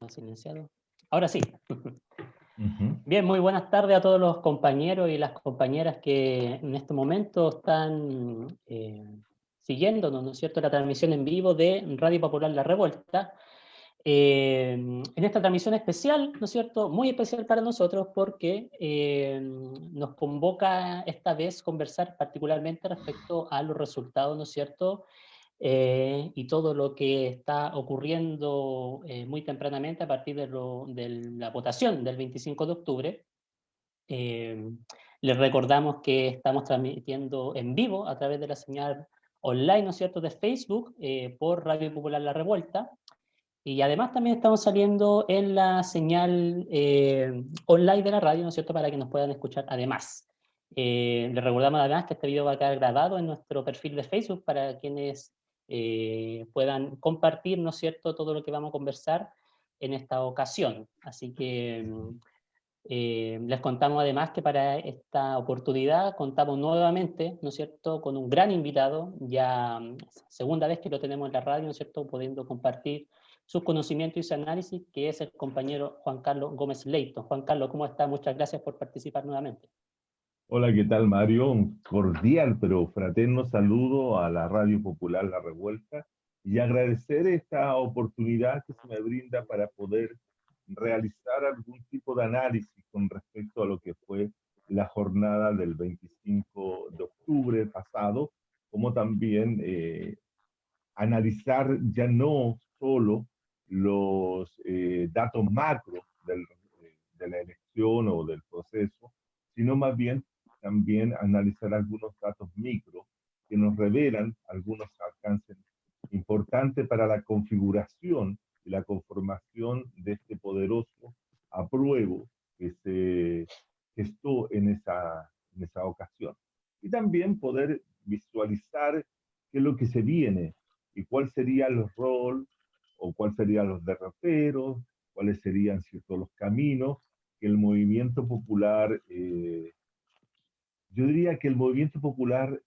Silenciado. Ahora sí. Ujú. Bien, muy buenas tardes a todos los compañeros y las compañeras que en este momento están siguiéndonos, ¿no es cierto?, la transmisión en vivo de Radio Popular La Revuelta. En esta transmisión especial, ¿no es cierto?, muy especial para nosotros porque nos convoca esta vez conversar particularmente respecto a los resultados, ¿no es cierto?, y todo lo que está ocurriendo muy tempranamente a partir de la votación del 25 de octubre. Eh, Les recordamos que estamos transmitiendo en vivo a través de la señal online, ¿no es cierto?, de Facebook por Radio Popular La Revuelta. Y además también estamos saliendo en la señal online de la radio, ¿no es cierto?, para que nos puedan escuchar además. Les recordamos además que este video va a quedar grabado en nuestro perfil de Facebook para quienes puedan compartir, ¿no es cierto?, todo lo que vamos a conversar en esta ocasión. Así que les contamos además que para esta oportunidad contamos nuevamente, ¿no es cierto?, con un gran invitado, ya segunda vez que lo tenemos en la radio, ¿no es cierto?, pudiendo compartir sus conocimientos y su análisis, que es el compañero Juan Carlos Gómez Leito. Juan Carlos, ¿cómo está? Muchas gracias por participar nuevamente. Hola, ¿qué tal, Mario? Un cordial pero fraterno saludo a la Radio Popular La Revuelta y agradecer esta oportunidad que se me brinda para poder realizar algún tipo de análisis con respecto a lo que fue la jornada del 25 de octubre pasado, como también analizar ya no solo los datos macro de la elección o del proceso, sino más bien también analizar algunos datos micro que nos revelan algunos alcances importantes para la configuración y la conformación de este poderoso apruebo que se gestó en esa ocasión. Y también poder visualizar qué es lo que se viene y cuál sería el rol o cuáles serían los derroteros, cuáles serían ciertos los caminos que el movimiento popular, yo diría que el movimiento popular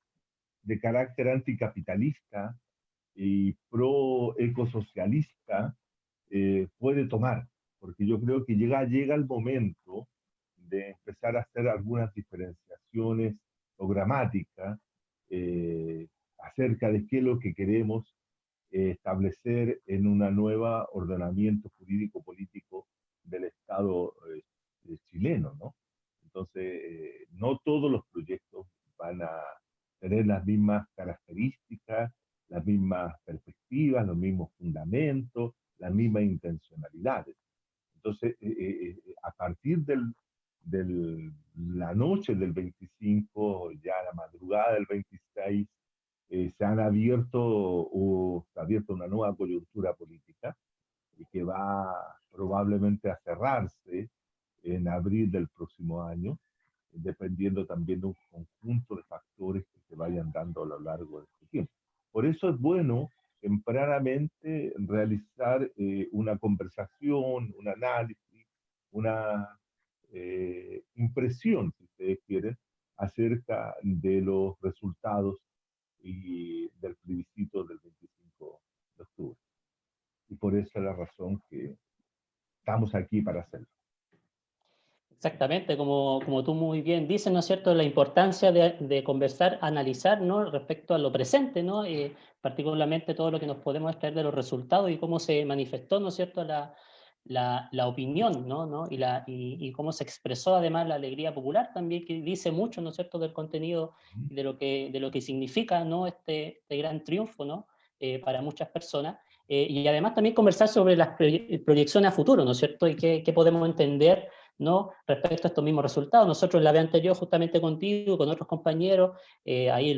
de carácter anticapitalista y pro ecosocialista puede tomar, porque yo creo que llega el momento de empezar a hacer algunas diferenciaciones programáticas acerca de qué es lo que queremos establecer en un nuevo ordenamiento jurídico-político del Estado chileno, ¿no? Entonces, no todos los proyectos van a tener las mismas características, las mismas perspectivas, los mismos fundamentos, las mismas intencionalidades. Entonces, a partir la noche del 25, ya la madrugada del 26, se han abierto o se ha abierto una nueva coyuntura política y que va probablemente a cerrarse en abril del próximo año, dependiendo también de un conjunto de factores que se vayan dando a lo largo de este tiempo. Por eso es bueno tempranamente realizar una conversación, un análisis, una impresión, si ustedes quieren, acerca de los resultados y del plebiscito del 25 de octubre. Y por esa es la razón que estamos aquí para hacerlo. Exactamente, como tú muy bien dices, ¿no es cierto?, la importancia de conversar, analizar, ¿no?, respecto a lo presente, ¿no?, particularmente todo lo que nos podemos extraer de los resultados y cómo se manifestó, ¿no es cierto?, la opinión, ¿no? Y cómo se expresó además la alegría popular también, que dice mucho, ¿no es cierto?, del contenido y de lo que significa, ¿no?, este gran triunfo, ¿no?, para muchas personas. Y además también conversar sobre las proyecciones a futuro, ¿no es cierto?, y qué podemos entender, ¿no?, respecto a estos mismos resultados. Nosotros en la vez anterior, justamente contigo, con otros compañeros, ahí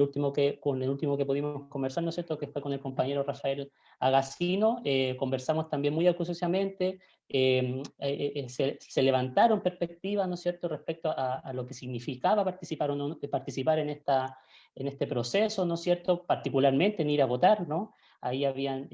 con el último que pudimos conversar, ¿no es cierto?, que fue con el compañero Rafael Agacino, conversamos también muy acuciosamente, se levantaron perspectivas, ¿no es cierto?, respecto a lo que significaba participar o no, participar en este proceso, ¿no es cierto?, particularmente en ir a votar, ¿no? Ahí habían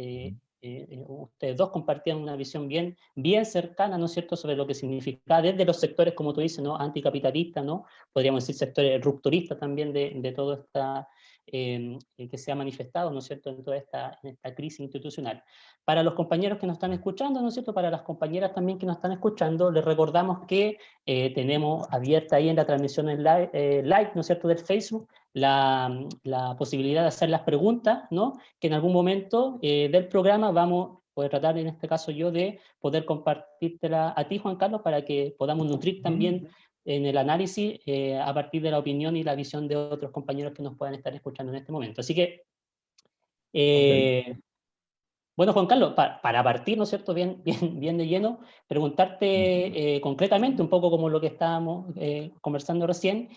ustedes dos compartían una visión bien cercana, ¿no es cierto?, sobre lo que significa desde los sectores, como tú dices, ¿no?, anticapitalistas, ¿no?, podríamos decir sectores rupturistas también de toda esta, que se ha manifestado, ¿no es cierto?, en esta crisis institucional. Para los compañeros que nos están escuchando, ¿no es cierto?, para las compañeras también que nos están escuchando, les recordamos que tenemos abierta ahí en la transmisión en live, ¿no es cierto?, del Facebook, la posibilidad de hacer las preguntas, ¿no?, que en algún momento del programa voy a tratar en este caso yo de poder compartírtela a ti, Juan Carlos, para que podamos nutrir también en el análisis a partir de la opinión y la visión de otros compañeros que nos puedan estar escuchando en este momento. Así que, Ok. bueno, Juan Carlos, para partir, ¿no es cierto?, bien de lleno, preguntarte concretamente, un poco como lo que estábamos conversando recién,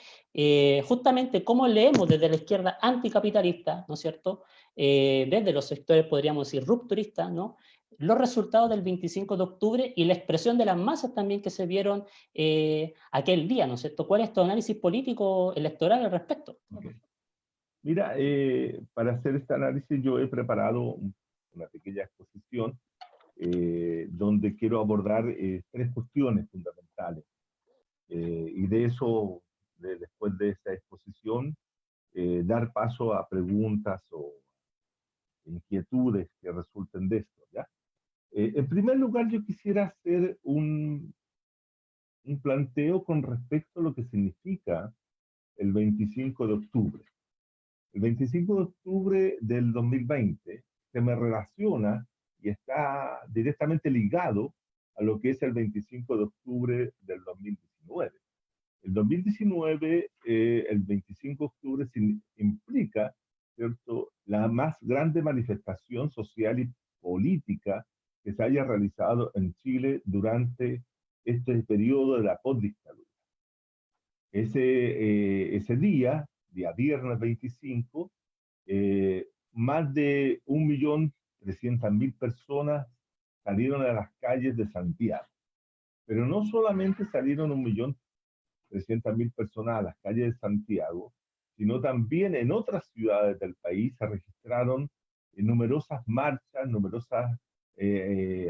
justamente cómo leemos desde la izquierda anticapitalista, ¿no es cierto?, desde los sectores, podríamos decir, rupturistas, ¿no?, los resultados del 25 de octubre y la expresión de las masas también que se vieron aquel día, ¿no es cierto? ¿Cuál es tu análisis político electoral al respecto? Ok. Mira, para hacer este análisis yo he preparado una pequeña exposición donde quiero abordar tres cuestiones fundamentales. Y de eso, después de esta exposición, dar paso a preguntas o inquietudes que resulten de esto, ¿ya? En primer lugar, yo quisiera hacer un planteo con respecto a lo que significa el 25 de octubre. El 25 de octubre del 2020 se me relaciona y está directamente ligado a lo que es el 25 de octubre del 2019. El 2019, el 25 de octubre implica, ¿cierto?, la más grande manifestación social y política que se haya realizado en Chile durante este periodo de la postdictadura. Ese día viernes 25, más de 1.300.000 personas salieron a las calles de Santiago. Pero no solamente salieron 1.300.000 personas a las calles de Santiago, sino también en otras ciudades del país se registraron numerosas marchas, numerosas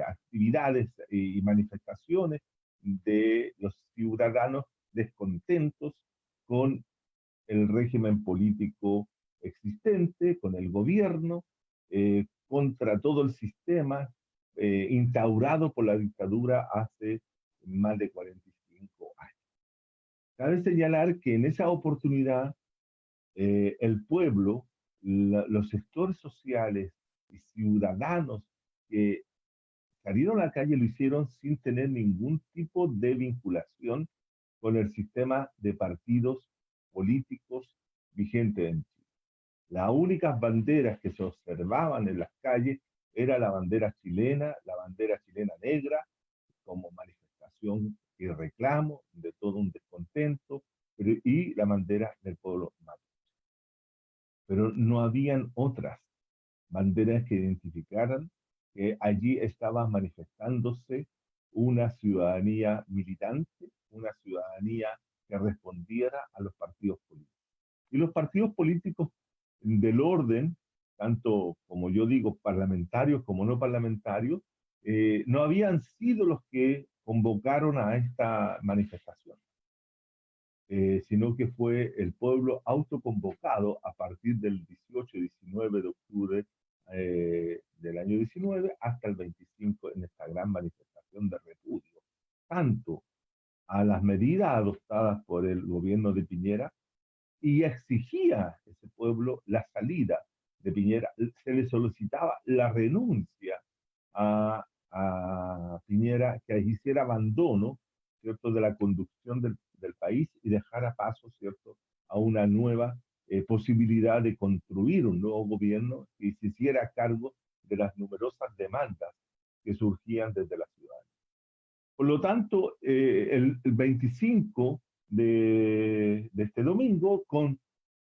actividades y manifestaciones de los ciudadanos descontentos con el régimen político existente, con el gobierno, contra todo el sistema instaurado por la dictadura hace más de 45 años. Cabe señalar que en esa oportunidad el pueblo, los sectores sociales y ciudadanos que salieron a la calle lo hicieron sin tener ningún tipo de vinculación con el sistema de partidos políticos vigente en Chile. Las únicas banderas que se observaban en las calles era la bandera chilena negra, como manifestación y reclamo de todo un descontento, y la bandera del pueblo mapuche. Pero no habían otras banderas que identificaran que allí estaba manifestándose una ciudadanía militante, una ciudadanía que respondiera a los partidos políticos. Y los partidos políticos del orden, tanto como yo digo, parlamentarios como no parlamentarios, no habían sido los que convocaron a esta manifestación, sino que fue el pueblo autoconvocado a partir del 18-19 de octubre del año 19 hasta el 25 en esta gran manifestación de repudio, tanto a las medidas adoptadas por el gobierno de Piñera, y exigía a ese pueblo la salida de Piñera. Se le solicitaba la renuncia a Piñera, que hiciera abandono, ¿cierto?, de la conducción del país y dejara paso, ¿cierto?, a una nueva posibilidad de construir un nuevo gobierno que se hiciera cargo de las numerosas demandas que surgían desde la ciudad. Por lo tanto, el 25 de este domingo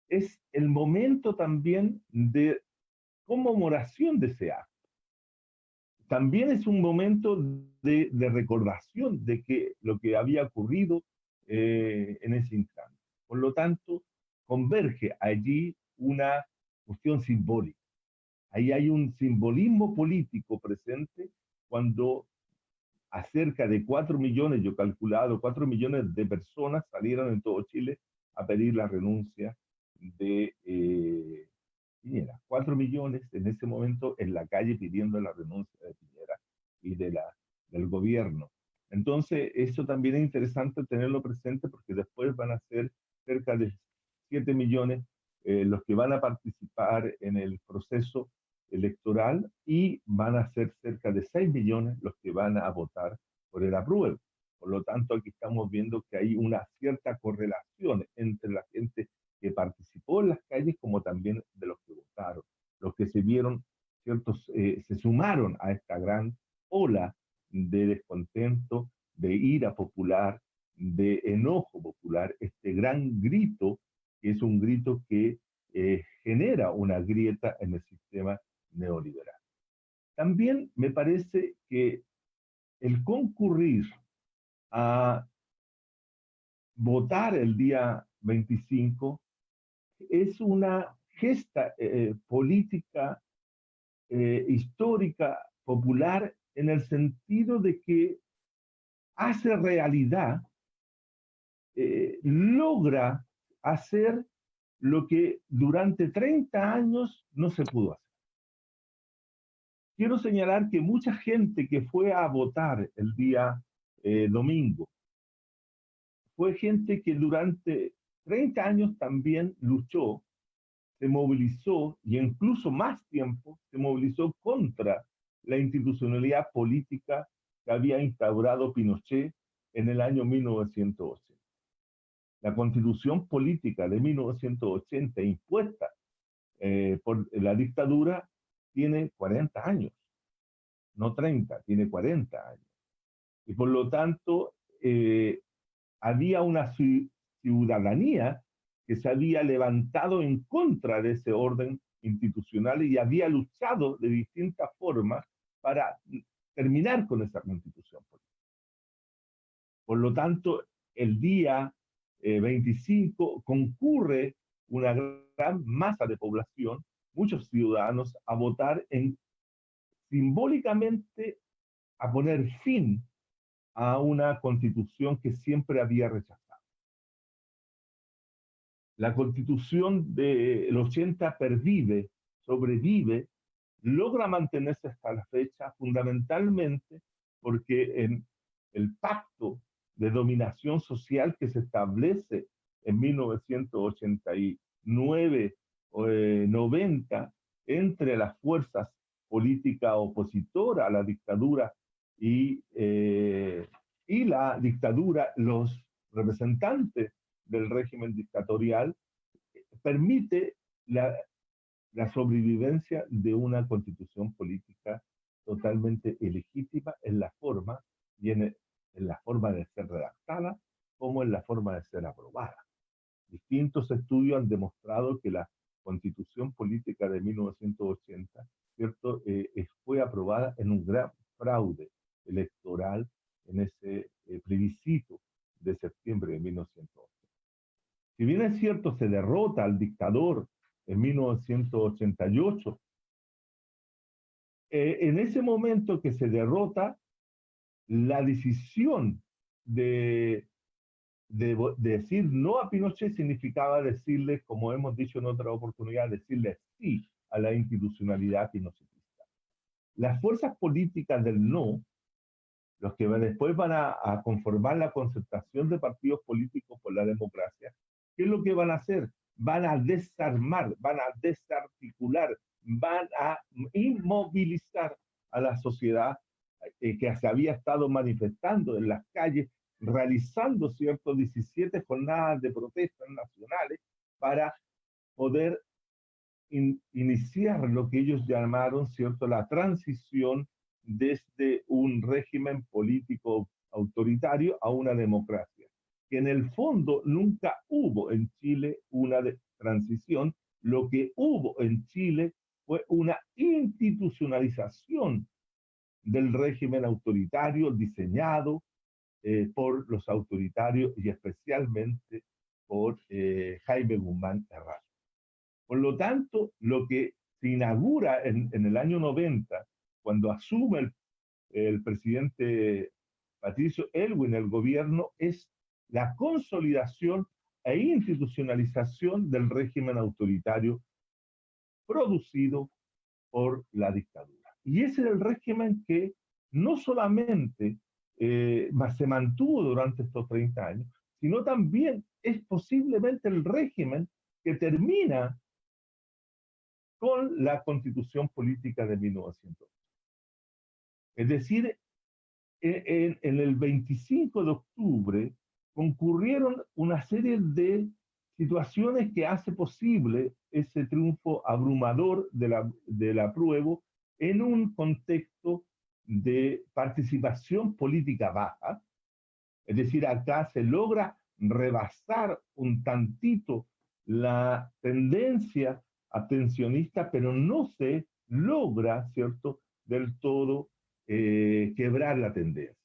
es el momento también de conmemoración de ese acto. También es un momento de recordación de que lo que había ocurrido en ese instante. Por lo tanto, converge allí una cuestión simbólica. Ahí hay un simbolismo político presente cuando a cerca de 4 millones, yo he calculado, 4 millones de personas salieron en todo Chile a pedir la renuncia de Piñera. 4 millones en ese momento en la calle pidiendo la renuncia de Piñera y del gobierno. Entonces, eso también es interesante tenerlo presente porque después van a ser cerca de 7 millones los que van a participar en el proceso electoral y van a ser cerca de 6 millones los que van a votar por el apruebo. Por lo tanto, aquí estamos viendo que hay una cierta correlación entre la gente que participó en las calles como también de los que votaron, los que se vieron, ciertos, se sumaron a esta gran ola de descontento, de ira popular, de enojo popular, este gran grito, que es un grito que genera una grieta en el sistema neoliberal. También me parece que el concurrir a votar el día 25 es una gesta política, histórica, popular, en el sentido de que hace realidad, logra hacer lo que durante 30 años no se pudo hacer. Quiero señalar que mucha gente que fue a votar el día domingo fue gente que durante 30 años también luchó, se movilizó y incluso más tiempo se movilizó contra la institucionalidad política que había instaurado Pinochet en el año 1980. La constitución política de 1980 impuesta por la dictadura tiene 40 años, no 30, tiene 40 años. Y por lo tanto, había una ciudadanía que se había levantado en contra de ese orden institucional y había luchado de distintas formas para terminar con esa constitución política. Por lo tanto, el día 25 concurre una gran masa de población, muchos ciudadanos, a votar simbólicamente a poner fin a una constitución que siempre había rechazado. La constitución del 80 pervive, sobrevive, logra mantenerse hasta la fecha fundamentalmente porque en el pacto de dominación social que se establece en 1989 o 90 entre las fuerzas políticas opositoras a la dictadura y la dictadura, los representantes del régimen dictatorial, permite la sobrevivencia de una constitución política totalmente ilegítima en la forma y en la forma de ser redactada como en la forma de ser aprobada. Distintos estudios han demostrado que la constitución política de 1980, ¿cierto? Fue aprobada en un gran fraude electoral en ese plebiscito de septiembre de 1980. Si bien es cierto, se derrota al dictador en 1988, en ese momento que se derrota, la decisión de decir no a Pinochet significaba decirle, como hemos dicho en otra oportunidad, decirle sí a la institucionalidad pinochetista. Las fuerzas políticas del no, los que después van a conformar la concertación de partidos políticos por la democracia, ¿qué es lo que van a hacer? Van a desarmar, van a desarticular, van a inmovilizar a la sociedad que se había estado manifestando en las calles, realizando, ¿cierto?, 17 jornadas de protestas nacionales para poder iniciar lo que ellos llamaron, ¿cierto?, la transición desde un régimen político autoritario a una democracia, que en el fondo nunca hubo en Chile una transición. Lo que hubo en Chile fue una institucionalización del régimen autoritario diseñado por los autoritarios y especialmente por Jaime Guzmán Errázuriz. Por lo tanto, lo que se inaugura en el año 90, cuando asume el presidente Patricio Aylwin el gobierno, es la consolidación e institucionalización del régimen autoritario producido por la dictadura. Y ese es el régimen que no solamente se mantuvo durante estos 30 años, sino también es posiblemente el régimen que termina con la Constitución Política de 1900. Es decir, en el 25 de octubre concurrieron una serie de situaciones que hace posible ese triunfo abrumador del apruebo en un contexto de participación política baja. Es decir, acá se logra rebasar un tantito la tendencia abstencionista, pero no se logra, ¿cierto?, del todo quebrar la tendencia.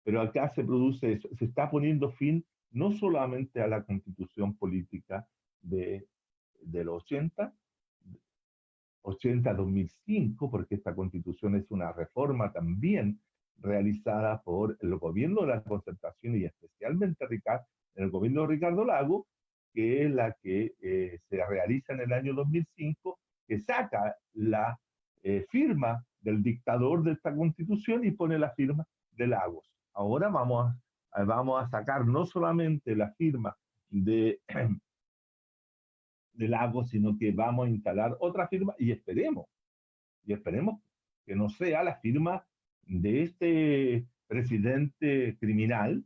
Pero acá se produce eso, se está poniendo fin no solamente a la constitución política de los 80-2005, porque esta constitución es una reforma también realizada por el gobierno de la concertación y especialmente el gobierno de Ricardo Lagos, que es la que se realiza en el año 2005, que saca la firma del dictador de esta constitución y pone la firma de Lagos. Ahora vamos a sacar no solamente la firma de Lagos, sino que vamos a instalar otra firma y esperemos que no sea la firma de este presidente criminal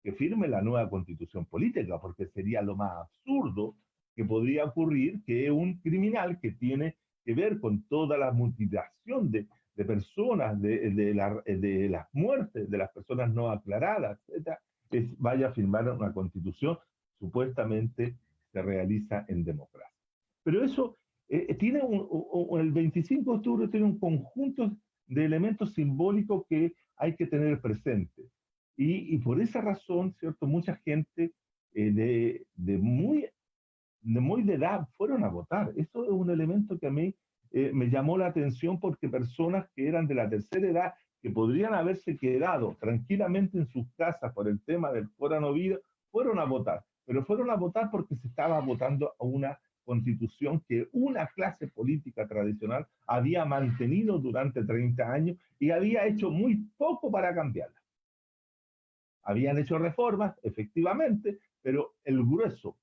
que firme la nueva constitución política, porque sería lo más absurdo que podría ocurrir que un criminal que tiene que ver con toda la mutilación de personas, de las muertes de las personas no aclaradas, etc., vaya a firmar una constitución supuestamente se realiza en democracia. Pero eso tiene el 25 de octubre tiene un conjunto de elementos simbólicos que hay que tener presente. Y por esa razón, ¿cierto? Mucha gente muy de edad fueron a votar. Eso es un elemento que a mí me llamó la atención porque personas que eran de la tercera edad, que podrían haberse quedado tranquilamente en sus casas por el tema del coronavirus, fueron a votar. Pero fueron a votar porque se estaba votando a una constitución que una clase política tradicional había mantenido durante 30 años y había hecho muy poco para cambiarla. Habían hecho reformas, efectivamente, pero el grueso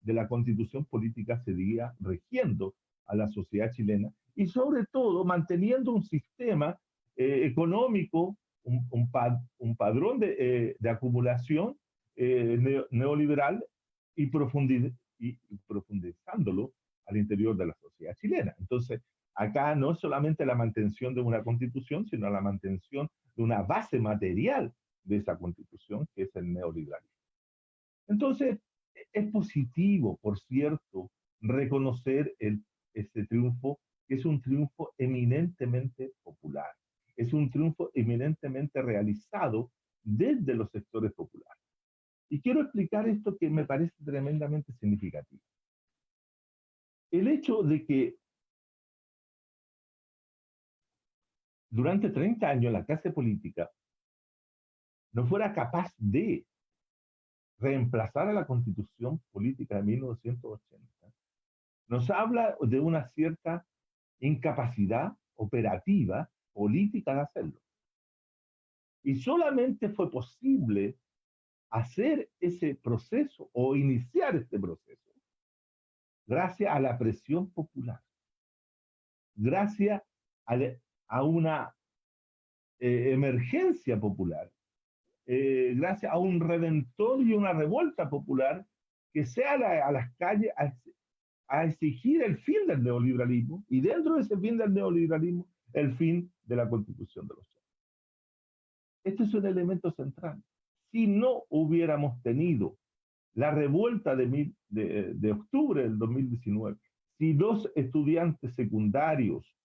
de la constitución política seguía rigiendo a la sociedad chilena y sobre todo manteniendo un sistema económico, un padrón de acumulación neoliberal y profundizándolo al interior de la sociedad chilena. Entonces, acá no es solamente la mantención de una constitución, sino la mantención de una base material de esa constitución, que es el neoliberalismo. Entonces, es positivo, por cierto, reconocer este triunfo, que es un triunfo eminentemente popular, es un triunfo eminentemente realizado desde los sectores populares. Y quiero explicar esto que me parece tremendamente significativo. El hecho de que durante 30 años la clase política no fuera capaz de reemplazar a la Constitución Política de 1980, nos habla de una cierta incapacidad operativa política de hacerlo. Y solamente fue posible hacer ese proceso o iniciar este proceso gracias a la presión popular, gracias a una emergencia popular, gracias a un redentor y una revuelta popular que sea a las calles a exigir el fin del neoliberalismo y dentro de ese fin del neoliberalismo el fin de la Constitución de los Estados. Este es un elemento central. Si no hubiéramos tenido la revuelta de octubre del 2019, si 2 estudiantes secundarios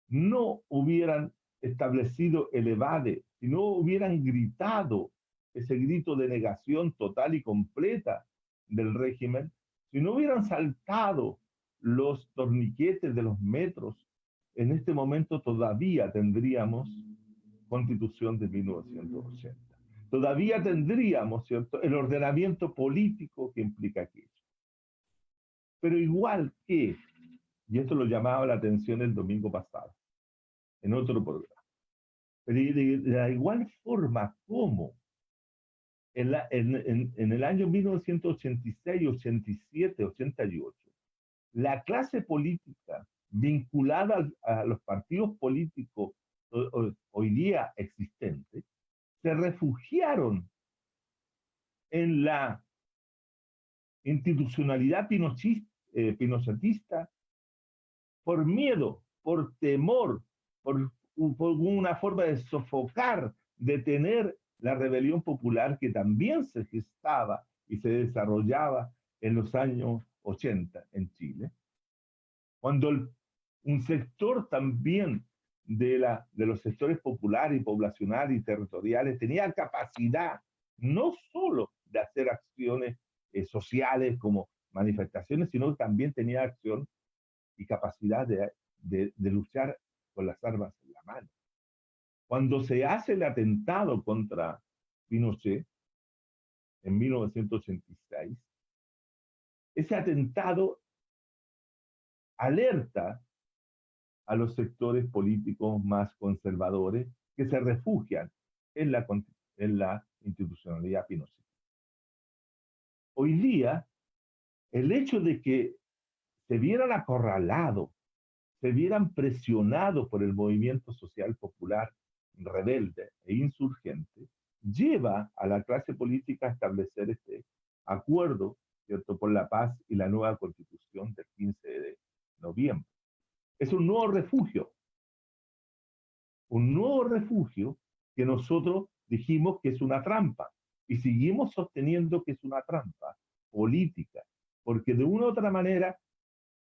no hubieran establecido el evade, si no hubieran gritado ese grito de negación total y completa del régimen, si no hubieran saltado los torniquetes de los metros, en este momento todavía tendríamos Constitución de 1980. Todavía tendríamos, ¿cierto?, el ordenamiento político que implica aquello. Pero igual que, y esto lo llamaba la atención el domingo pasado, en otro programa, pero de la igual forma como en el año 1986, 87, 88, la clase política vinculada a los partidos políticos hoy día existentes, se refugiaron en la institucionalidad pinochetista por miedo, por temor, por una forma de sofocar, detener la rebelión popular que también se gestaba y se desarrollaba en los años 80 en Chile, cuando un sector también de los sectores populares y poblacionales y territoriales tenía capacidad no solo de hacer acciones sociales como manifestaciones, sino que también tenía acción y capacidad de luchar con las armas en la mano. Cuando se hace el atentado contra Pinochet en 1986, ese atentado alerta a los sectores políticos más conservadores que se refugian en la institucionalidad Pinochet. Hoy día, el hecho de que se vieran acorralados, se vieran presionados por el movimiento social popular rebelde e insurgente, lleva a la clase política a establecer este acuerdo, ¿cierto?, por la paz y la nueva constitución del 15 de noviembre. Es un nuevo refugio que nosotros dijimos que es una trampa y seguimos sosteniendo que es una trampa política, porque de una u otra manera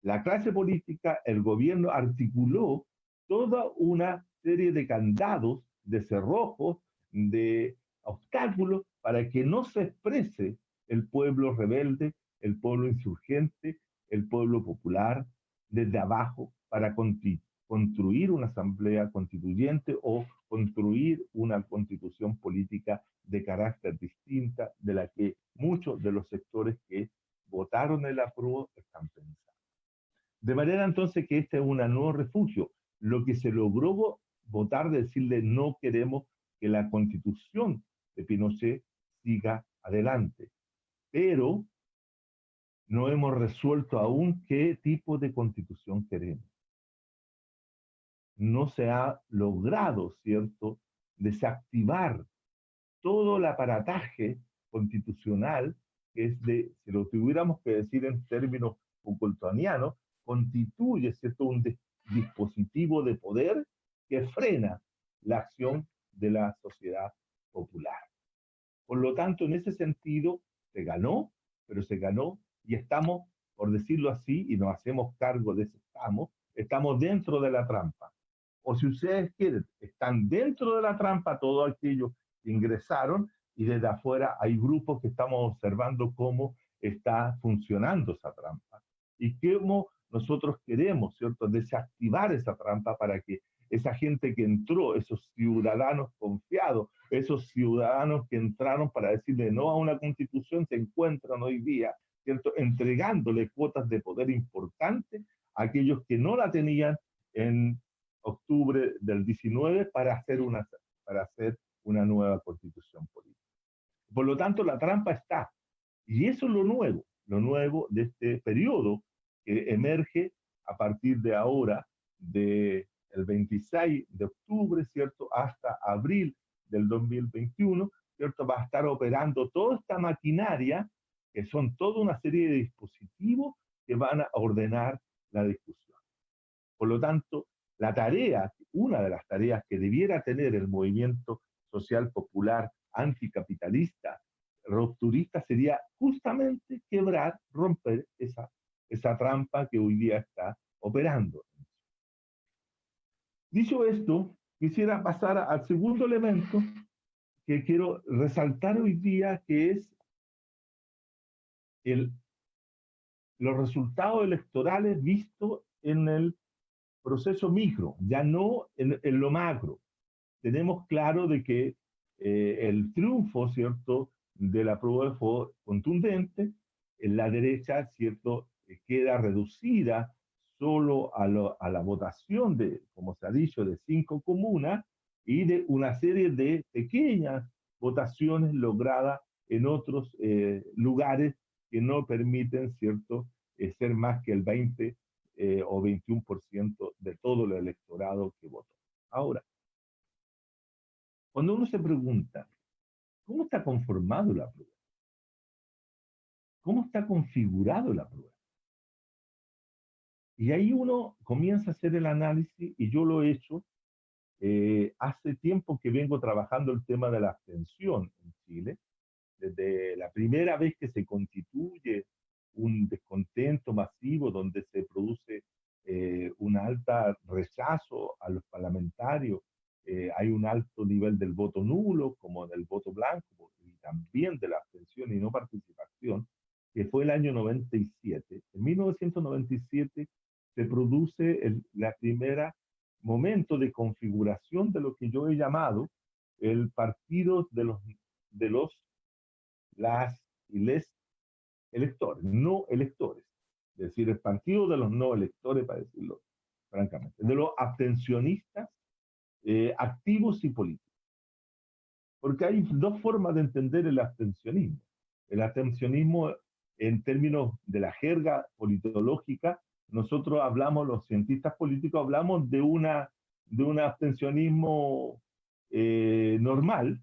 la clase política, el gobierno articuló toda una serie de candados, de cerrojos, de obstáculos para que no se exprese el pueblo rebelde, el pueblo insurgente, el pueblo popular desde abajo para construir una asamblea constituyente o construir una constitución política de carácter distinta de la que muchos de los sectores que votaron el apruebo están pensando. De manera entonces que este es un nuevo refugio. Lo que se logró votar, decirle no queremos que la constitución de Pinochet siga adelante. Pero no hemos resuelto aún qué tipo de constitución queremos. No se ha logrado, ¿cierto?, desactivar todo el aparataje constitucional que es de, si lo tuviéramos que decir en términos Foucaultianos, constituye, ¿cierto?, un dispositivo de poder que frena la acción de la sociedad popular. Por lo tanto, en ese sentido, se ganó, pero se ganó y estamos, por decirlo así, y nos hacemos cargo de ese estamos dentro de la trampa. O si ustedes quieren, están dentro de la trampa todos aquellos que ingresaron y desde afuera hay grupos que estamos observando cómo está funcionando esa trampa y cómo nosotros queremos, ¿cierto?, desactivar esa trampa para que esa gente que entró, esos ciudadanos confiados, esos ciudadanos que entraron para decirle no a una constitución, se encuentran hoy día, ¿cierto?, entregándole cuotas de poder importantes a aquellos que no la tenían en octubre del 19 para hacer una nueva constitución política. Por lo tanto, la trampa está. Y eso es lo nuevo de este periodo que emerge a partir de ahora, del 26 de octubre, ¿cierto?, hasta abril del 2021, ¿cierto?, va a estar operando toda esta maquinaria, que son toda una serie de dispositivos que van a ordenar la discusión. Por lo tanto, una de las tareas que debiera tener el movimiento social popular anticapitalista, rupturista, sería justamente romper esa trampa que hoy día está operando. Dicho esto, quisiera pasar al segundo elemento que quiero resaltar hoy día, que es los resultados electorales vistos en el proceso micro, ya no en lo macro. Tenemos claro de que el triunfo, ¿cierto?, de la prueba fue contundente, en la derecha, ¿cierto?, queda reducida solo a la votación de, como se ha dicho, de 5 comunas y de una serie de pequeñas votaciones logradas en otros lugares que no permiten, ¿cierto?, ser más que el 20 o 21% de todo el electorado que votó. Ahora, cuando uno se pregunta, ¿cómo está conformado la prueba? ¿Cómo está configurado la prueba? Y ahí uno comienza a hacer el análisis, y yo lo he hecho. Hace tiempo que vengo trabajando el tema de la abstención en Chile, desde la primera vez que se constituye un descontento masivo donde se produce un alto rechazo a los parlamentarios, hay un alto nivel del voto nulo como del voto blanco y también de la abstención y no participación, que fue el año 97. En 1997 se produce la primera momento de configuración de lo que yo he llamado el partido de los las y les electores, no electores. Es decir, el partido de los no electores, para decirlo francamente, de los abstencionistas activos y políticos. Porque hay dos formas de entender el abstencionismo. El abstencionismo, en términos de la jerga politológica, nosotros hablamos, los cientistas políticos, hablamos de un abstencionismo normal,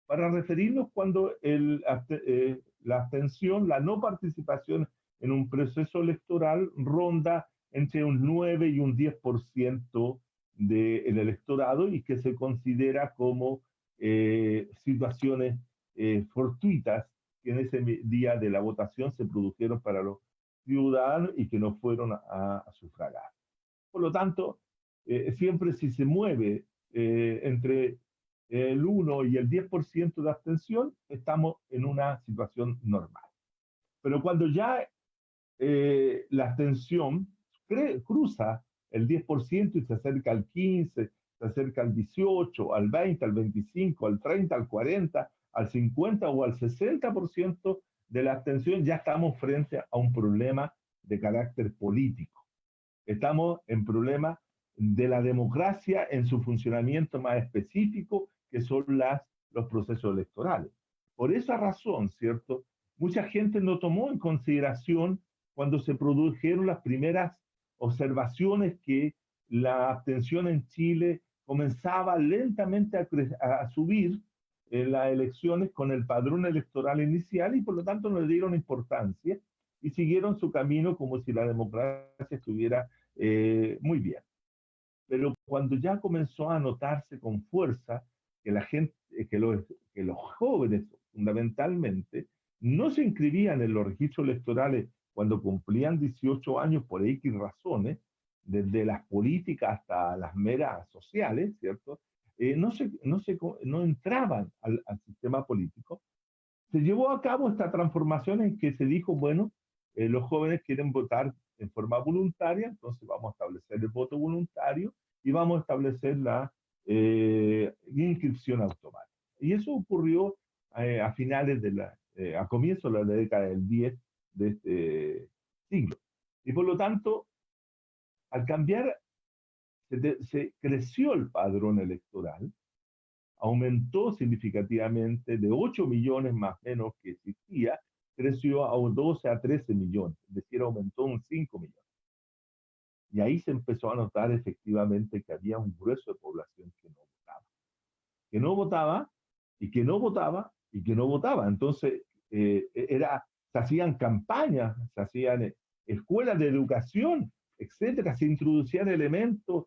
para referirnos cuando la abstención, la no participación en un proceso electoral ronda entre un 9 y un 10% del electorado y que se considera como situaciones fortuitas que en ese día de la votación se produjeron para los ciudadanos y que no fueron a sufragar. Por lo tanto, siempre si se mueve entre el 1 y el 10% de abstención, estamos en una situación normal. Pero cuando ya la abstención cruza el 10% y se acerca al 15, se acerca al 18, al 20, al 25, al 30, al 40, al 50 o al 60% de la abstención, ya estamos frente a un problema de carácter político. Estamos en problemas de la democracia en su funcionamiento más específico, que son los procesos electorales. Por esa razón, ¿cierto? Mucha gente no tomó en consideración cuando se produjeron las primeras observaciones que la abstención en Chile comenzaba lentamente a subir en las elecciones con el padrón electoral inicial y por lo tanto no le dieron importancia y siguieron su camino como si la democracia estuviera muy bien. Pero cuando ya comenzó a notarse con fuerza que la gente, que los jóvenes fundamentalmente no se inscribían en los registros electorales cuando cumplían 18 años por X razones, desde las políticas hasta las meras sociales, ¿cierto? No entraban al sistema político. Se llevó a cabo esta transformación en que se dijo, bueno, los jóvenes quieren votar en forma voluntaria, entonces vamos a establecer el voto voluntario y vamos a establecer la inscripción automática. Y eso ocurrió a finales a comienzos de la década del 10 de este siglo. Y por lo tanto, al cambiar, se creció el padrón electoral, aumentó significativamente de 8 millones más o menos que existía, creció a 12 a 13 millones, es decir, aumentó un 5 millones. Y ahí se empezó a notar efectivamente que había un grueso de población que no votaba. Que no votaba y que no votaba y que no votaba. Entonces, se hacían campañas, se hacían escuelas de educación, etcétera, se introducían elementos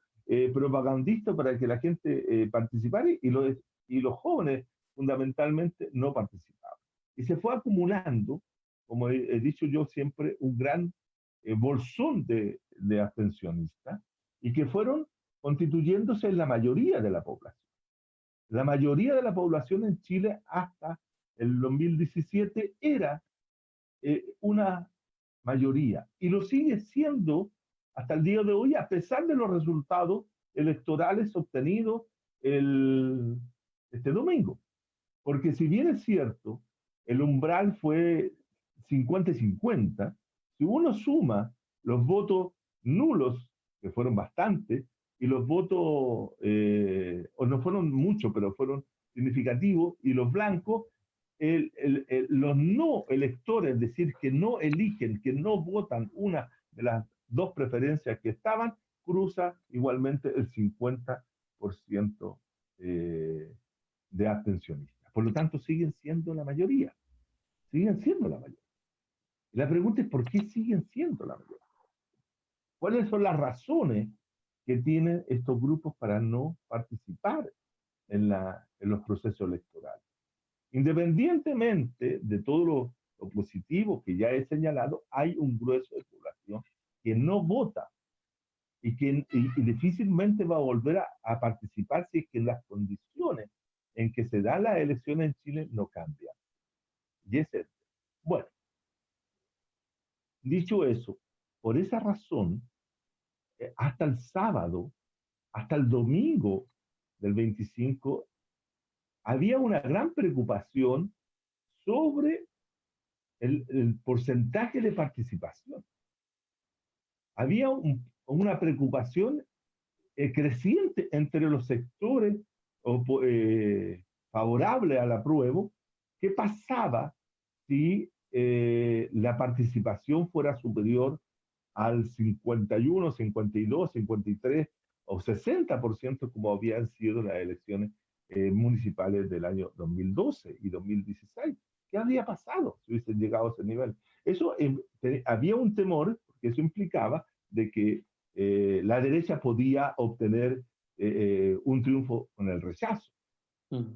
propagandistas para que la gente participara y los jóvenes fundamentalmente no participaban. Y se fue acumulando, como he dicho yo siempre, un gran bolsón de abstencionistas y que fueron constituyéndose en la mayoría de la población. La mayoría de la población en Chile hasta el 2017 era una mayoría. Y lo sigue siendo hasta el día de hoy, a pesar de los resultados electorales obtenidos este domingo. Porque si bien es cierto, el umbral fue 50 y 50, si uno suma los votos nulos, que fueron bastantes, y los votos, o no fueron muchos, pero fueron significativos, y los blancos, los no electores, es decir, que no eligen, que no votan una de las dos preferencias que estaban, cruza igualmente el 50% de abstencionistas. Por lo tanto, siguen siendo la mayoría. Siguen siendo la mayoría. Y la pregunta es, ¿por qué siguen siendo la mayoría? ¿Cuáles son las razones que tienen estos grupos para no participar en los procesos electorales? Independientemente de todo lo positivo que ya he señalado, hay un grueso de población que no vota y que y difícilmente va a volver a participar si es que las condiciones en que se dan las elecciones en Chile no cambian. Y es este. Bueno, dicho eso, por esa razón, hasta el sábado, hasta el domingo del 25, había una gran preocupación sobre el porcentaje de participación. Había una preocupación creciente entre los sectores favorables al apruebo. ¿Qué pasaba si la participación fuera superior al 51, 52, 53 o 60%, como habían sido las elecciones municipales del año 2012 y 2016? ¿Qué había pasado si hubiesen llegado a ese nivel? Eso había un temor, porque eso implicaba de que la derecha podía obtener un triunfo con el rechazo.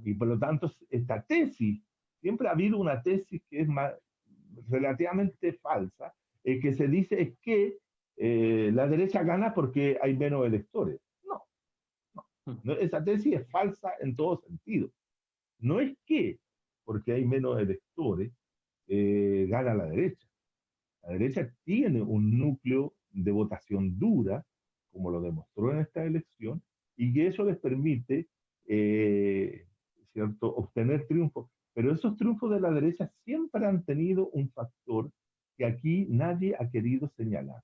Y por lo tanto, esta tesis, siempre ha habido una tesis que es relativamente falsa, que se dice es que la derecha gana porque hay menos electores. No, no, esa tesis es falsa en todo sentido. No es que porque hay menos electores gana la derecha. La derecha tiene un núcleo de votación dura, como lo demostró en esta elección, y que eso les permite, ¿cierto?, obtener triunfos. Pero esos triunfos de la derecha siempre han tenido un factor que aquí nadie ha querido señalar.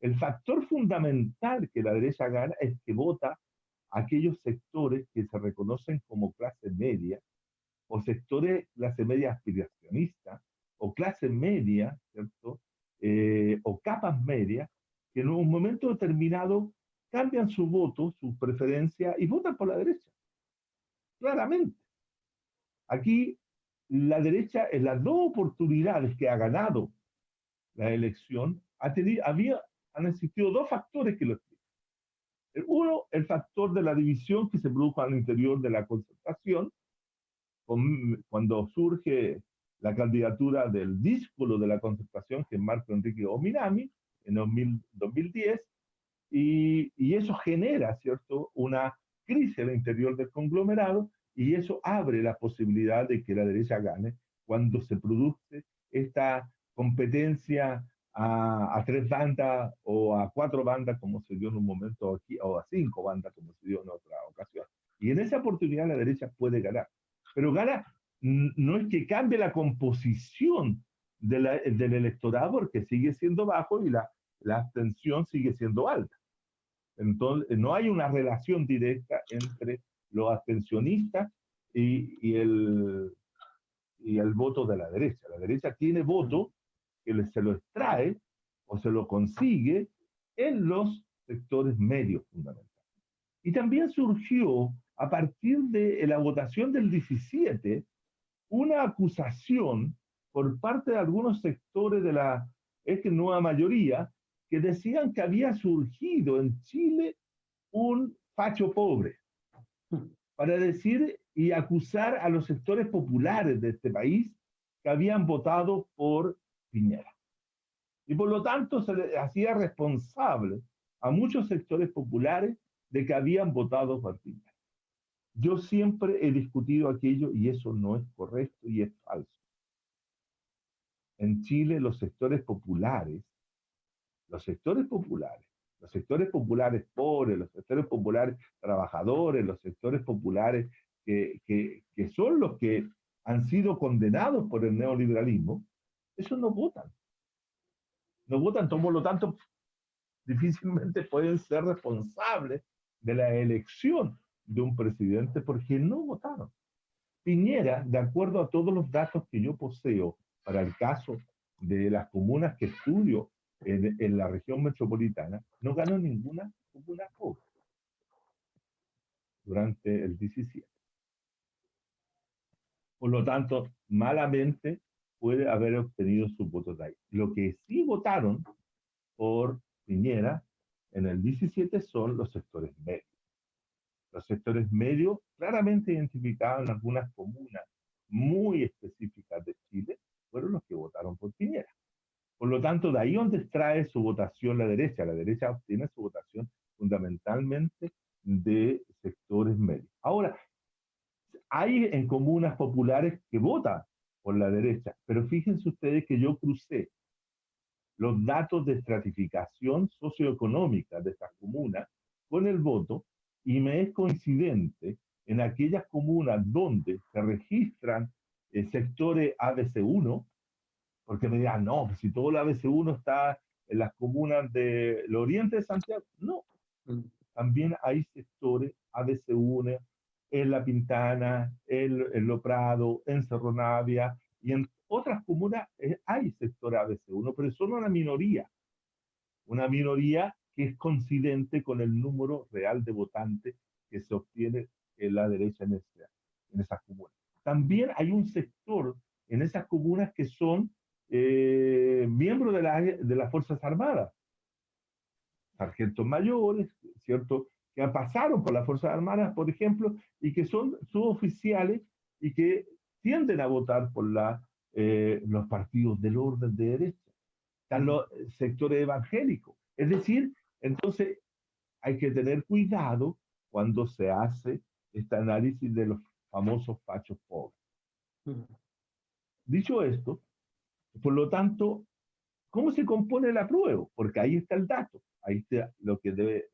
El factor fundamental que la derecha gana es que vota a aquellos sectores que se reconocen como clase media, o sectores clase media aspiracionista, o clase media, ¿cierto? O capas medias, que en un momento determinado cambian su voto, su preferencia, y votan por la derecha. Claramente. Aquí la derecha, en las dos oportunidades que ha ganado la elección, han existido dos factores que lo explican. Uno, el factor de la división que se produjo al interior de la concertación, cuando surge la candidatura del díscolo de la concertación, que es Marco Enrique Ominami, en 2010, y eso genera, ¿cierto?, una crisis al interior del conglomerado, y eso abre la posibilidad de que la derecha gane cuando se produce esta competencia a tres bandas o a cuatro bandas, como se dio en un momento aquí, o a cinco bandas, como se dio en otra ocasión. Y en esa oportunidad la derecha puede ganar. Pero gana, no es que cambie la composición del electorado, porque sigue siendo bajo y la abstención sigue siendo alta. Entonces, no hay una relación directa entre los abstencionistas y el voto de la derecha. La derecha tiene voto que se lo extrae o se lo consigue en los sectores medios fundamentales. Y también surgió, a partir de la votación del 17, una acusación por parte de algunos sectores de la nueva mayoría, que decían que había surgido en Chile un facho pobre, para decir y acusar a los sectores populares de este país que habían votado por Piñera. Y por lo tanto se le hacía responsable a muchos sectores populares de que habían votado por Piñera. Yo siempre he discutido aquello y eso no es correcto y es falso. en Chile los sectores populares, los sectores populares, los sectores populares pobres, los sectores populares trabajadores, los sectores populares que son los que han sido condenados por el neoliberalismo, esos no votan. No votan, por lo tanto, difícilmente pueden ser responsables de la elección de un presidente porque no votaron. Piñera, de acuerdo a todos los datos que yo poseo para el caso de las comunas que estudio en la región metropolitana, no ganó ninguna comuna pobre durante el 17. Por lo tanto, malamente puede haber obtenido sus votos de ahí. Lo que sí votaron por Piñera en el 17 son los sectores medios. Los sectores medios claramente identificados en algunas comunas muy específicas de Chile fueron los que votaron por Piñera. Por lo tanto, de ahí donde extrae su votación la derecha. La derecha obtiene su votación fundamentalmente de sectores medios. Ahora, hay en comunas populares que votan por la derecha, pero fíjense ustedes que yo crucé los datos de estratificación socioeconómica de estas comunas con el voto y me es coincidente en aquellas comunas donde se registran sectores ABC1, porque me dirán, no, pues si todo el ABC1 está en las comunas del oriente de Santiago, no, también hay sectores ABC1 en La Pintana, en Lo Prado, en Cerro Navia, y en otras comunas hay sector ABC1, pero son una minoría que es coincidente con el número real de votantes que se obtiene en la derecha en esas comunas. También hay un sector en esas comunas que son miembros de las Fuerzas Armadas, sargentos mayores, ¿cierto? Que pasaron por las Fuerzas Armadas, por ejemplo, y que son suboficiales y que tienden a votar por los partidos del orden de derecha. Están los sectores evangélicos. Es decir, entonces hay que tener cuidado cuando se hace este análisis de los famosos fachos pobres. Dicho esto, por lo tanto, ¿cómo se compone el apruebo? Porque ahí está el dato. Ahí está lo que debe.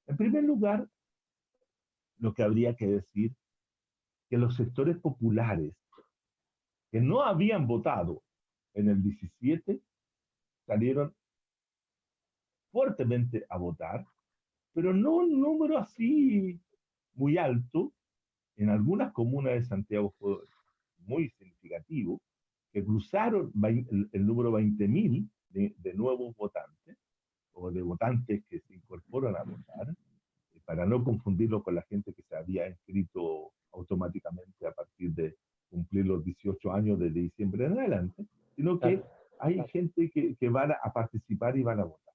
En primer lugar, lo que habría que decir que los sectores populares que no habían votado en el 17 salieron fuertemente a votar, pero no un número así muy alto. En algunas comunas de Santiago fue muy significativo, que cruzaron el número 20.000 de nuevos votantes, o de votantes que se incorporan a votar, para no confundirlo con la gente que se había inscrito automáticamente a partir de cumplir los 18 años desde diciembre en adelante, sino que hay gente que van a participar y van a votar.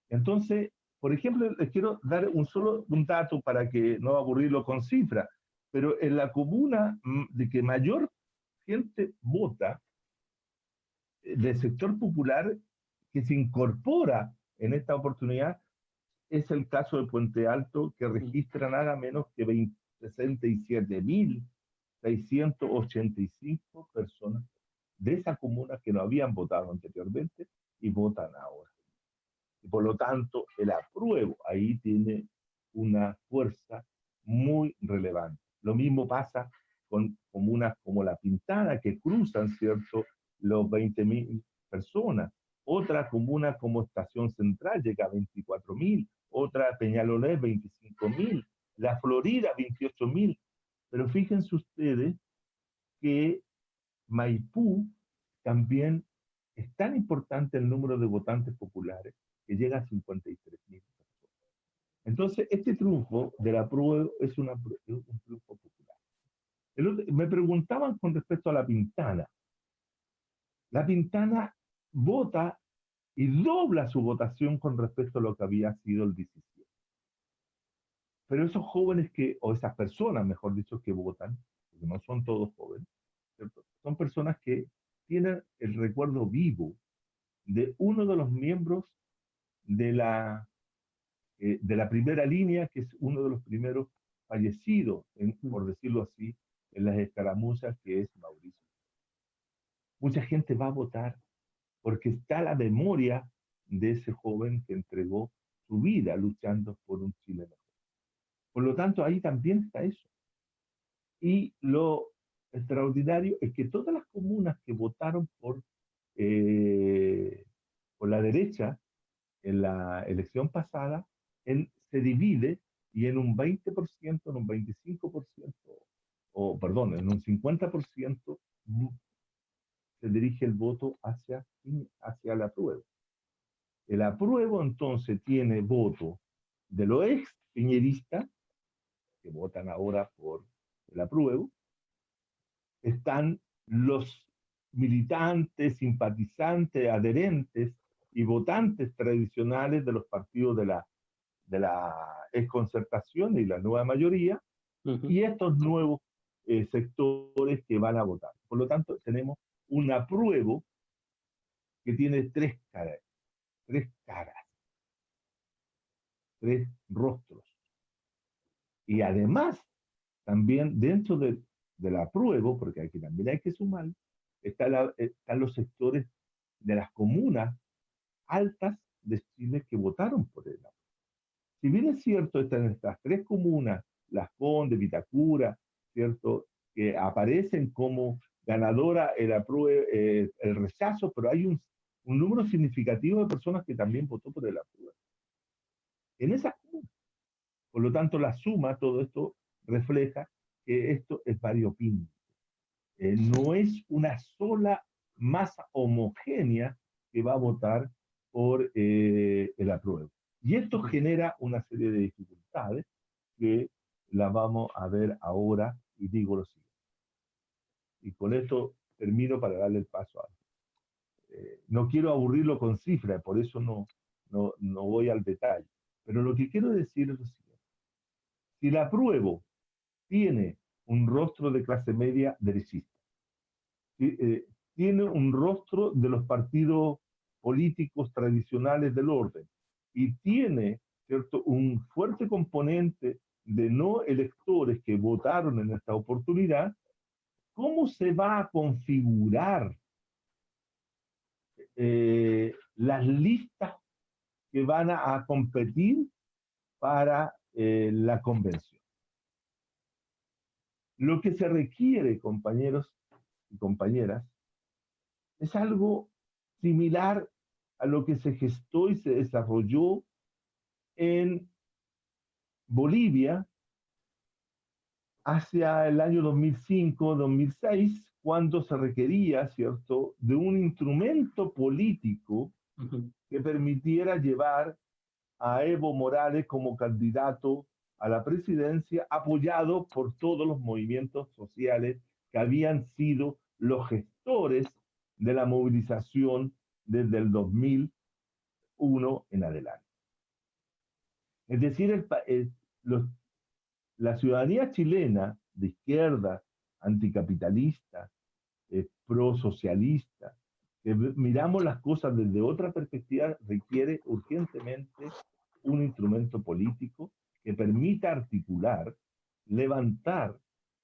Entonces, por ejemplo, les quiero dar un dato para que no aburrirlo con cifras, pero en la comuna de que mayor gente vota del sector popular que se incorpora en esta oportunidad es el caso de Puente Alto, que registra nada menos que 67.685 personas de esa comuna que no habían votado anteriormente y votan ahora. Y por lo tanto, el apruebo ahí tiene una fuerza muy relevante. Lo mismo pasa con comunas como La Pintana, que cruzan, ¿cierto?, los 20.000 personas. Otra comuna como Estación Central llega a 24.000, otra Peñalolén 25.000, La Florida 28.000. Pero fíjense ustedes que Maipú también es tan importante el número de votantes populares que llega a 53.000 personas. Entonces, este triunfo de la prueba es un triunfo popular. Me preguntaban con respecto a La Pintana. La Pintana vota y dobla su votación con respecto a lo que había sido el 17. Pero esos jóvenes o esas personas, mejor dicho, que votan, porque no son todos jóvenes, ¿cierto?, son personas que tienen el recuerdo vivo de uno de los miembros de la primera línea, que es uno de los primeros fallecidos, por decirlo así, en las escaramuzas, que es Mauricio. Mucha gente va a votar porque está la memoria de ese joven que entregó su vida luchando por un Chile mejor. Por lo tanto, ahí también está eso. Y lo extraordinario es que todas las comunas que votaron por la derecha en la elección pasada, se divide y en un 20%, en un 25%, o perdón, en un 50% se dirige el voto hacia el apruebo. El apruebo entonces tiene voto de los ex piñeristas, que votan ahora por el apruebo, están los militantes, simpatizantes, adherentes y votantes tradicionales de los partidos de la exconcertación y la nueva mayoría, y estos nuevos sectores que van a votar. Por lo tanto, tenemos un apruebo que tiene tres caras, tres rostros. Y además, también dentro del apruebo, porque aquí también hay que sumar, están los sectores de las comunas altas de Chile que votaron por él. Si bien es cierto, están estas tres comunas, Las Condes, Vitacura, ¿cierto?, que aparecen como ganadora el rechazo, pero hay un número significativo de personas que también votó por el apruebo en esas comunas. Por lo tanto, la suma, todo esto refleja que esto es variopinto. No es una sola masa homogénea que va a votar por el apruebo. Y esto genera una serie de dificultades que las vamos a ver ahora, y digo lo siguiente. Y con esto termino para darle el paso a... no quiero aburrirlo con cifras, por eso no voy al detalle. Pero lo que quiero decir es lo siguiente. Si el apruebo tiene un rostro de clase media derechista, tiene un rostro de los partidos políticos tradicionales del orden y tiene, ¿cierto?, un fuerte componente de no electores que votaron en esta oportunidad, ¿cómo se va a configurar las listas que van a competir para la convención? Lo que se requiere, compañeros y compañeras, es algo similar a lo que se gestó y se desarrolló en Bolivia hacia el año 2005-2006, cuando se requería, ¿cierto?, de un instrumento político que permitiera llevar a Evo Morales como candidato a la presidencia, apoyado por todos los movimientos sociales que habían sido los gestores de la movilización desde el 2001 en adelante. Es decir, la ciudadanía chilena de izquierda, anticapitalista, prosocialista, que miramos las cosas desde otra perspectiva, requiere urgentemente un instrumento político que permita articular, levantar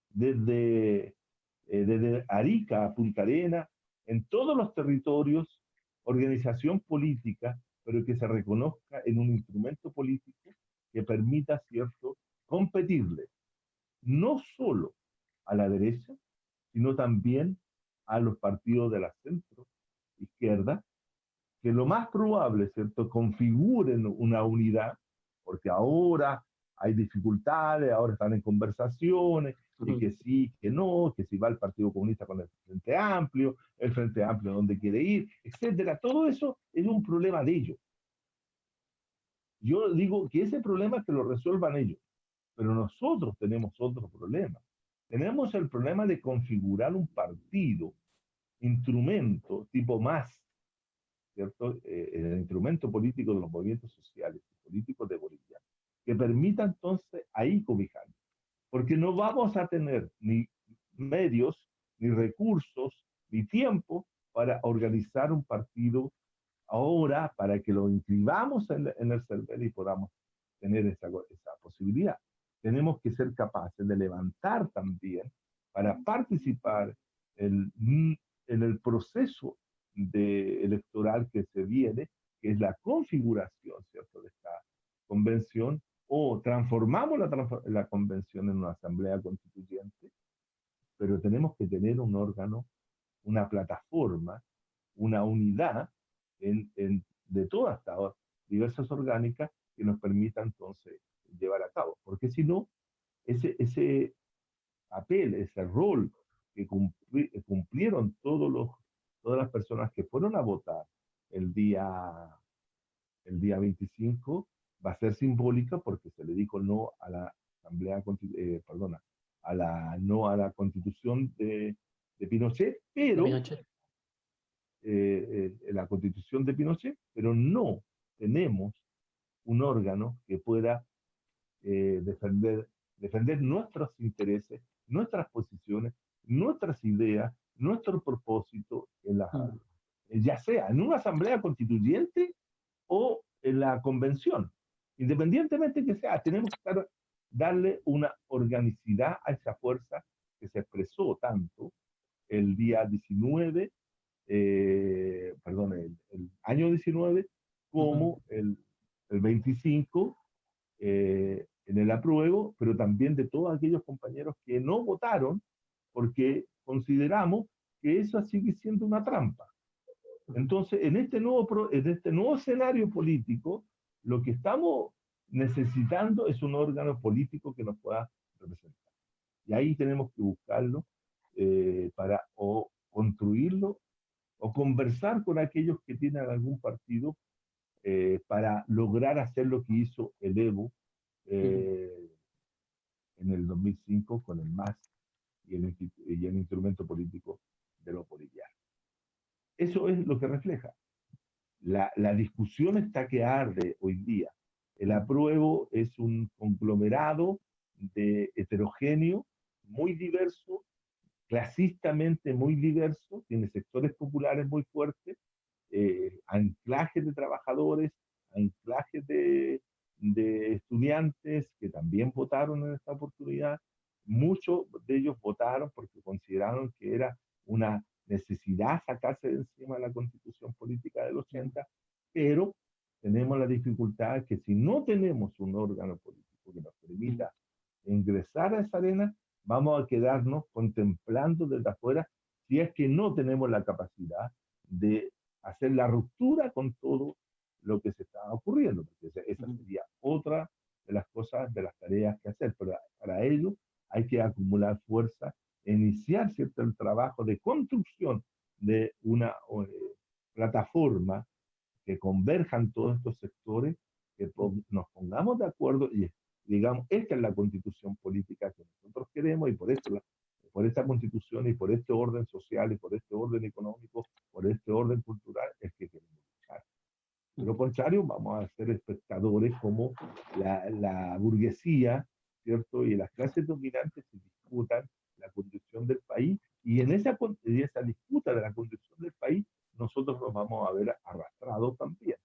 desde Arica a Punta Arenas, en todos los territorios, organización política, pero que se reconozca en un instrumento político que permita, ¿cierto?, competirle no solo a la derecha, sino también a los partidos de la centro izquierda, que lo más probable, ¿cierto?, configuren una unidad, porque ahora hay dificultades, ahora están en conversaciones, y que sí, que no, que si va el Partido Comunista con el Frente Amplio dónde quiere ir, etcétera. Todo eso es un problema de ellos. Yo digo que ese problema que lo resuelvan ellos, pero nosotros tenemos otro problema. Tenemos el problema de configurar un partido, instrumento tipo más, ¿cierto? El instrumento político de los movimientos sociales y políticos de Bolivia, que permita entonces ahí cobijar. Porque no vamos a tener ni medios, ni recursos, ni tiempo para organizar un partido ahora, para que lo inscribamos en el CERVEL y podamos tener esa posibilidad. Tenemos que ser capaces de levantar también para participar en el proceso electoral que se viene, que es la configuración, ¿cierto?, de esta convención, o transformamos la convención en una asamblea constituyente, pero tenemos que tener un órgano, una plataforma, una unidad de todas estas diversas orgánicas que nos permita entonces llevar a cabo. Porque si no, ese papel, ese rol que cumplieron todas las personas que fueron a votar el día 25, va a ser simbólica porque se le dijo no a la asamblea, perdona, no a la constitución de Pinochet, De pero Pinochet. la constitución de Pinochet, pero no tenemos un órgano que pueda defender nuestros intereses, nuestras posiciones, nuestras ideas, nuestro propósito ya sea en una asamblea constituyente o en la convención. Independientemente que sea, tenemos que darle una organicidad a esa fuerza que se expresó tanto el día 19, perdón, el año 19, como el 25, en el apruebo, pero también de todos aquellos compañeros que no votaron, porque consideramos que eso sigue siendo una trampa. Entonces, en este nuevo escenario político, lo que estamos necesitando es un órgano político que nos pueda representar. Y ahí tenemos que buscarlo para o construirlo o conversar con aquellos que tienen algún partido para lograr hacer lo que hizo el Evo en el 2005 con el MAS y el instrumento político de los bolivianos. Eso es lo que refleja. La discusión está que arde hoy día. El apruebo es un conglomerado de heterogéneo, muy diverso, clasistamente muy diverso, tiene sectores populares muy fuertes, anclajes de trabajadores, anclajes de estudiantes que también votaron en esta oportunidad. Muchos de ellos votaron porque consideraron que era una necesidad sacarse de encima la constitución política del 80, pero tenemos la dificultad que si no tenemos un órgano político que nos permita ingresar a esa arena, vamos a quedarnos contemplando desde afuera si es que no tenemos la capacidad de hacer la ruptura con todo lo que se está ocurriendo, porque esa sería otra de las cosas, de las tareas que hacer, pero para ello hay que acumular fuerza, iniciar ¿cierto? El trabajo de construcción de una plataforma que converjan todos estos sectores, que nos pongamos de acuerdo y digamos, esta es la constitución política que nosotros queremos y por esta constitución y por este orden social y por este orden económico, por este orden cultural es que queremos luchar. De lo contrario, vamos a ser espectadores como la burguesía, ¿cierto? Y las clases dominantes se disputan la condición del país y en esa disputa de la condición del país nosotros nos vamos a ver arrastrados también.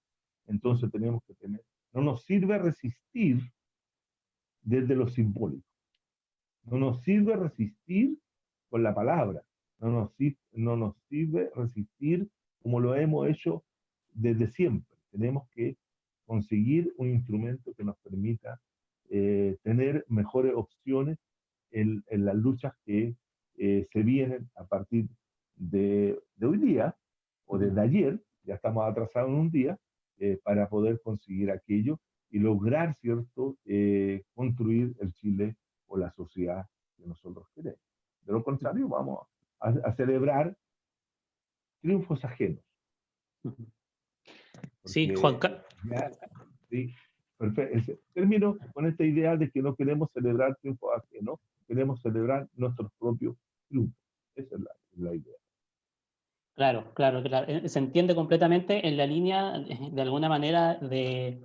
Entonces tenemos que no nos sirve resistir desde lo simbólico. No nos sirve resistir con la palabra. No nos sirve resistir como lo hemos hecho desde siempre. Tenemos que conseguir un instrumento que nos permita tener mejores opciones en las luchas que se vienen a partir de hoy día o desde ayer, ya estamos atrasados en un día, para poder conseguir aquello y lograr, ¿cierto?, construir el Chile o la sociedad que nosotros queremos. De lo contrario, vamos a celebrar triunfos ajenos. Sí, Juan sí, perfecto. Termino con esta idea de que no queremos celebrar triunfos ajenos, queremos celebrar nuestros propios triunfos. Esa es la idea. Claro, claro, claro. Se entiende completamente en la línea, de alguna manera, de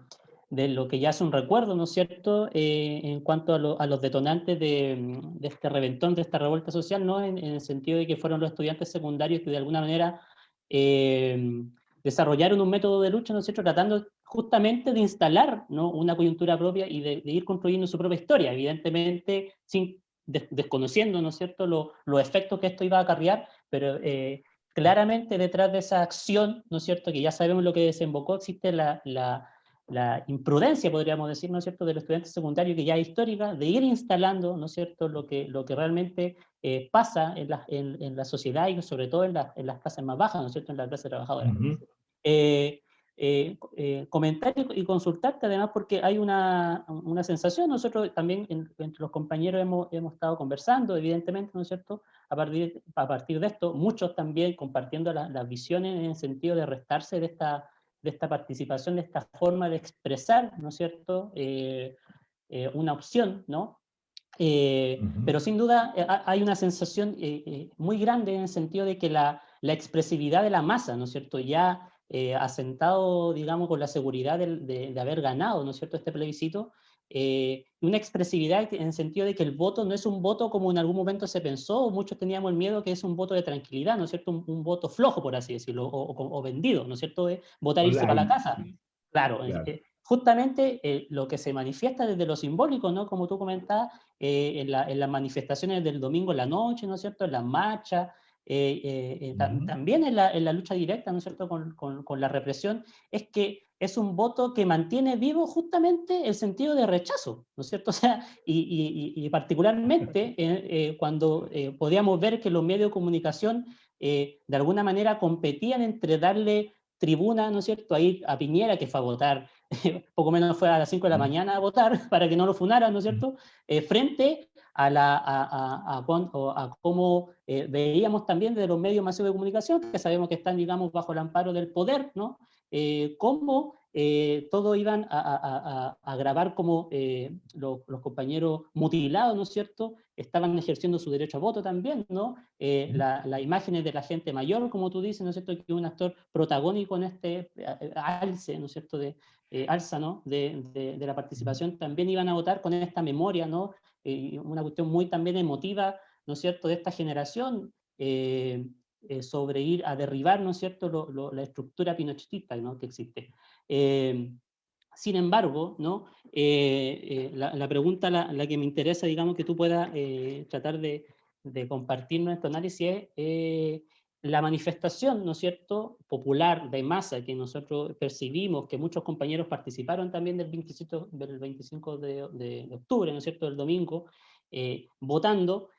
lo que ya es un recuerdo, ¿no es cierto?, en cuanto a los detonantes de este reventón, de esta revuelta social, ¿no?, en el sentido de que fueron los estudiantes secundarios que de alguna manera desarrollaron un método de lucha, ¿no es cierto?, tratando justamente de instalar, ¿no?, una coyuntura propia y de ir construyendo su propia historia, evidentemente desconociendo, ¿no es cierto?, los efectos que esto iba a acarrear, pero claramente detrás de esa acción, ¿no es cierto?, que ya sabemos lo que desembocó, existe la imprudencia, podríamos decir, ¿no es cierto?, del estudiante secundario, que ya es histórica, de ir instalando, ¿no es cierto?, lo que realmente pasa en la sociedad y sobre todo en las clases más bajas, ¿no es cierto?, en la clase trabajadora. Ujú. Eh, Comentar y consultarte además porque hay una sensación, nosotros también entre los compañeros hemos estado conversando, evidentemente, ¿no es cierto?, a partir de esto, muchos también compartiendo las visiones en el sentido de restarse de esta participación, de esta forma de expresar, ¿no es cierto?, una opción, ¿no? Ujú. Pero sin duda hay una sensación muy grande en el sentido de que la expresividad de la masa, ¿no es cierto?, ya asentado, digamos, con la seguridad de haber ganado, ¿no es cierto?, este plebiscito, una expresividad en el sentido de que el voto no es un voto como en algún momento se pensó, o muchos teníamos el miedo que es un voto de tranquilidad, ¿no es cierto?, un voto flojo, por así decirlo, o vendido, ¿no es cierto?, de votar e irse para la Online, casa. Claro, claro. justamente lo que se manifiesta desde lo simbólico, ¿no?, como tú comentabas, en las manifestaciones del domingo en la noche, ¿no es cierto?, en las marchas, Ujú. también en la lucha directa, ¿no es cierto?, con la represión, es que es un voto que mantiene vivo justamente el sentido de rechazo, ¿no es cierto? O sea, y particularmente cuando podíamos ver que los medios de comunicación de alguna manera competían entre darle tribuna, ¿no es cierto?, ahí a Piñera, que fue a votar, poco menos fue a las 5 de la Ujú. mañana a votar para que no lo funaran, ¿no es Ujú. cierto?, frente a cómo veíamos también de los medios masivos de comunicación, que sabemos que están, digamos, bajo el amparo del poder, ¿no? Cómo todos iban a grabar como los compañeros mutilados, ¿no es cierto?, estaban ejerciendo su derecho a voto también, ¿no? Las imágenes de la gente mayor, como tú dices, ¿no es cierto?, que es un actor protagónico en este alce, ¿no es cierto?, alza, ¿no?, de la Ujú. participación, también iban a votar con esta memoria, ¿no?, una cuestión muy también emotiva, ¿no es cierto?, de esta generación, sobre ir a derribar, ¿no es cierto?, la estructura pinochetista, ¿no?, que existe. Eh, Sin embargo, ¿no? La pregunta, la que me interesa, digamos, que tú puedas tratar de compartir nuestro análisis es la manifestación, ¿no es cierto?, popular de masa que nosotros percibimos, que muchos compañeros participaron también del 25 de octubre, ¿no es cierto?, del domingo, votando.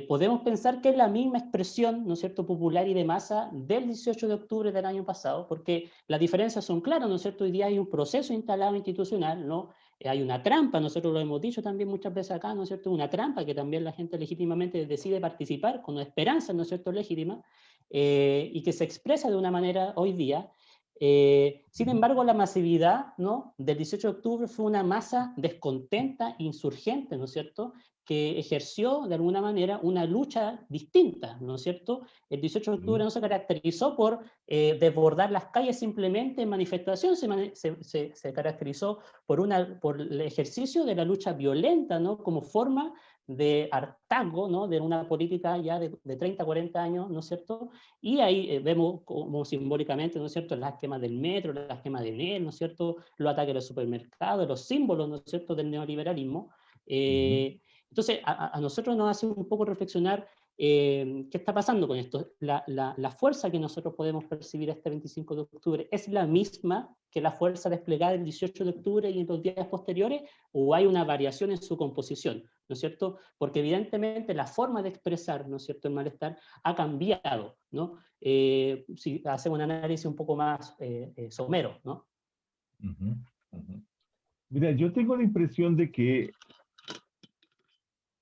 Podemos pensar que es la misma expresión, ¿no es cierto?, popular y de masa del 18 de octubre del año pasado, porque las diferencias son claras, ¿no es cierto? Hoy día hay un proceso instalado institucional, ¿no? Hay una trampa, nosotros lo hemos dicho también muchas veces acá, ¿no es cierto? Una trampa que también la gente legítimamente decide participar con esperanza, ¿no es cierto?, legítima, y que se expresa de una manera hoy día. Sin Ujú. embargo, la masividad, ¿no?, del 18 de octubre fue una masa descontenta, insurgente, ¿no es cierto?, que ejerció de alguna manera una lucha distinta, ¿no es cierto? El 18 de octubre Sí. no se caracterizó por desbordar las calles simplemente en manifestación, se caracterizó por el ejercicio de la lucha violenta, ¿no?, como forma de hartazgo, ¿no?, de una política ya de 30, 40 años, ¿no es cierto? Y ahí vemos como simbólicamente, ¿no es cierto?, las quemas del metro, las quemas de Enel, ¿no es cierto?, los ataques a los supermercados, los símbolos, ¿no es cierto?, del neoliberalismo. Ujú. Entonces, a nosotros nos hace un poco reflexionar qué está pasando con esto. La fuerza que nosotros podemos percibir este 25 de octubre es la misma que la fuerza desplegada el 18 de octubre y en los días posteriores, o hay una variación en su composición, ¿no es cierto? Porque evidentemente la forma de expresar, ¿no es cierto?, el malestar ha cambiado, ¿no? Si hacemos un análisis un poco más somero, ¿no? Ujú. Ujú. Mira, yo tengo la impresión de que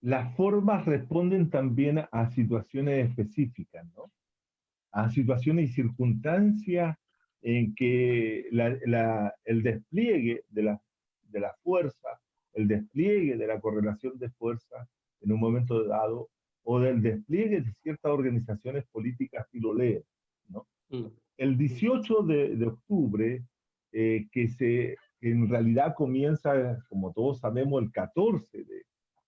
las formas responden también a situaciones específicas, ¿no? A situaciones y circunstancias en que el despliegue de la fuerza, el despliegue de la correlación de fuerza en un momento dado, o del despliegue de ciertas organizaciones políticas filoleras, ¿no? Mm, El mm, 18 de octubre, que en realidad comienza, como todos sabemos, el 14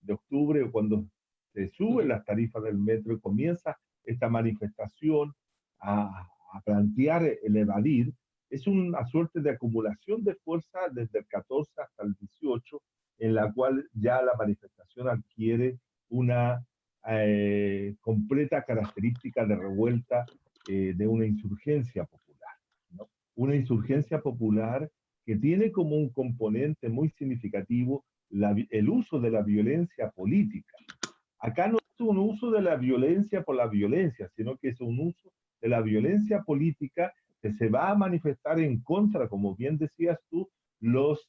de octubre, cuando se suben mm, las tarifas del metro y comienza esta manifestación a plantear el evadir, es una suerte de acumulación de fuerza desde el 14 hasta el 18, en la cual ya la manifestación adquiere una completa característica de revuelta de una insurgencia popular, ¿no? Una insurgencia popular que tiene como un componente muy significativo el uso de la violencia política. Acá no es un uso de la violencia por la violencia, sino que es un uso de la violencia política que se va a manifestar en contra, como bien decías tú, los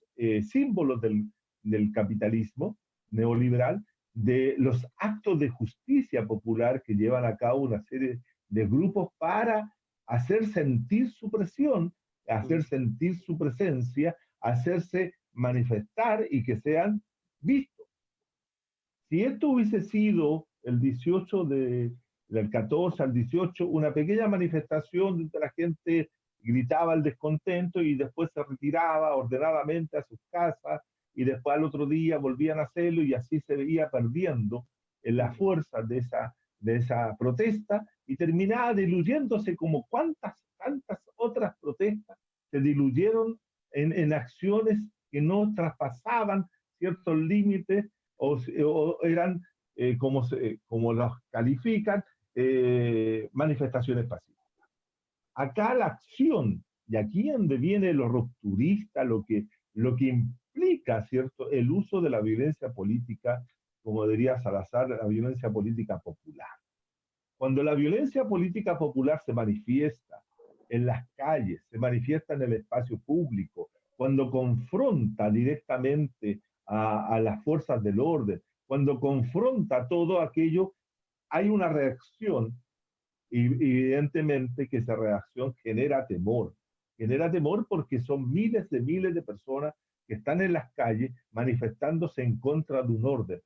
símbolos del capitalismo neoliberal, de los actos de justicia popular que llevan a cabo una serie de grupos para hacer sentir su presión, hacer sentir su presencia, hacerse manifestar y que sean vistos. Si esto hubiese sido el 18 del 14 al 18, una pequeña manifestación donde la gente gritaba el descontento y después se retiraba ordenadamente a sus casas y después al otro día volvían a hacerlo y así se veía perdiendo en la fuerza de esa protesta y terminaba diluyéndose como tantas otras protestas se diluyeron en acciones que no traspasaban ciertos límites o eran, como los califican, manifestaciones pacíficas. Acá la acción, y aquí donde viene lo rupturista, lo que implica, ¿cierto?, el uso de la violencia política, como diría Salazar, la violencia política popular. Cuando la violencia política popular se manifiesta en las calles, se manifiesta en el espacio público, cuando confronta directamente a las fuerzas del orden, cuando confronta todo aquello, hay una reacción y evidentemente que esa reacción genera temor porque son miles de personas que están en las calles manifestándose en contra de un orden.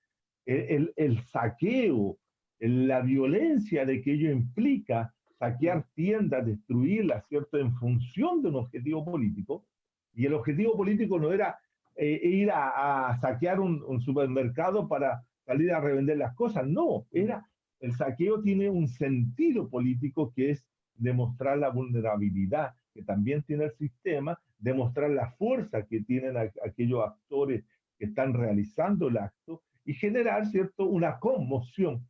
El saqueo, la violencia de que ello implica saquear tiendas, destruirlas, ¿cierto?, en función de un objetivo político, y el objetivo político no era ir a saquear un supermercado para salir a revender las cosas, no, el saqueo tiene un sentido político que es demostrar la vulnerabilidad que también tiene el sistema, demostrar la fuerza que tienen aquellos actores que están realizando el acto y generar, ¿cierto?, una conmoción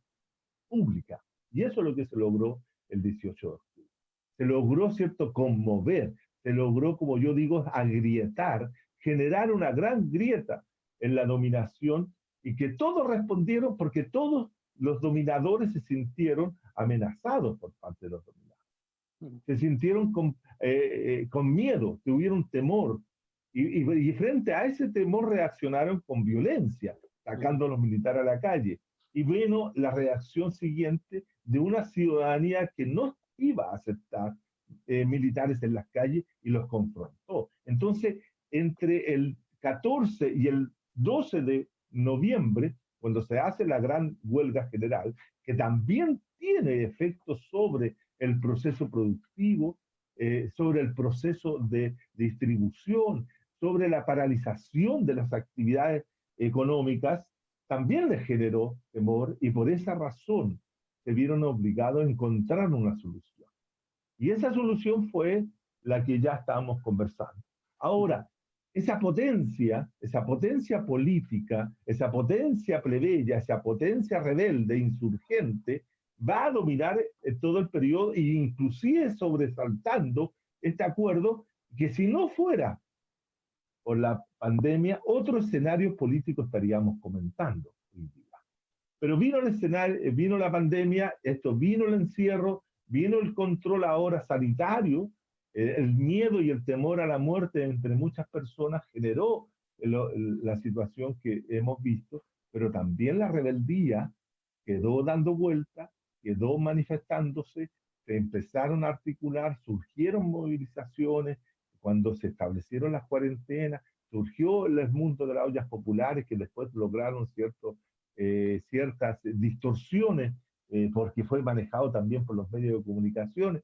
pública. Y eso es lo que se logró el 18 de octubre. Se logró, ¿cierto?, conmover, se logró, como yo digo, agrietar, generar una gran grieta en la dominación y que todos respondieron porque todos los dominadores se sintieron amenazados por parte de los dominados. Se sintieron con miedo, tuvieron temor y frente a ese temor reaccionaron con violencia, sacando a los militares a la calle. Y vino la reacción siguiente de una ciudadanía que no iba a aceptar militares en las calles y los confrontó. Entonces, entre el 14 y el 12 de noviembre, cuando se hace la gran huelga general, que también tiene efectos sobre el proceso productivo, sobre el proceso de distribución, sobre la paralización de las actividades económicas, también les generó temor y por esa razón se vieron obligados a encontrar una solución. Y esa solución fue la que ya estábamos conversando. Ahora, esa potencia política, esa potencia plebeya, esa potencia rebelde, insurgente, va a dominar todo el periodo e inclusive sobresaltando este acuerdo que si no fuera por la pandemia, otro escenario político estaríamos comentando hoy día. Pero vino el escenario, vino la pandemia, vino el encierro, vino el control ahora sanitario, el miedo y el temor a la muerte entre muchas personas generó la situación que hemos visto, pero también la rebeldía quedó dando vuelta, quedó manifestándose, se empezaron a articular, surgieron movilizaciones, cuando se establecieron las cuarentenas, surgió el mundo de las ollas populares que después lograron ciertas distorsiones, porque fue manejado también por los medios de comunicación,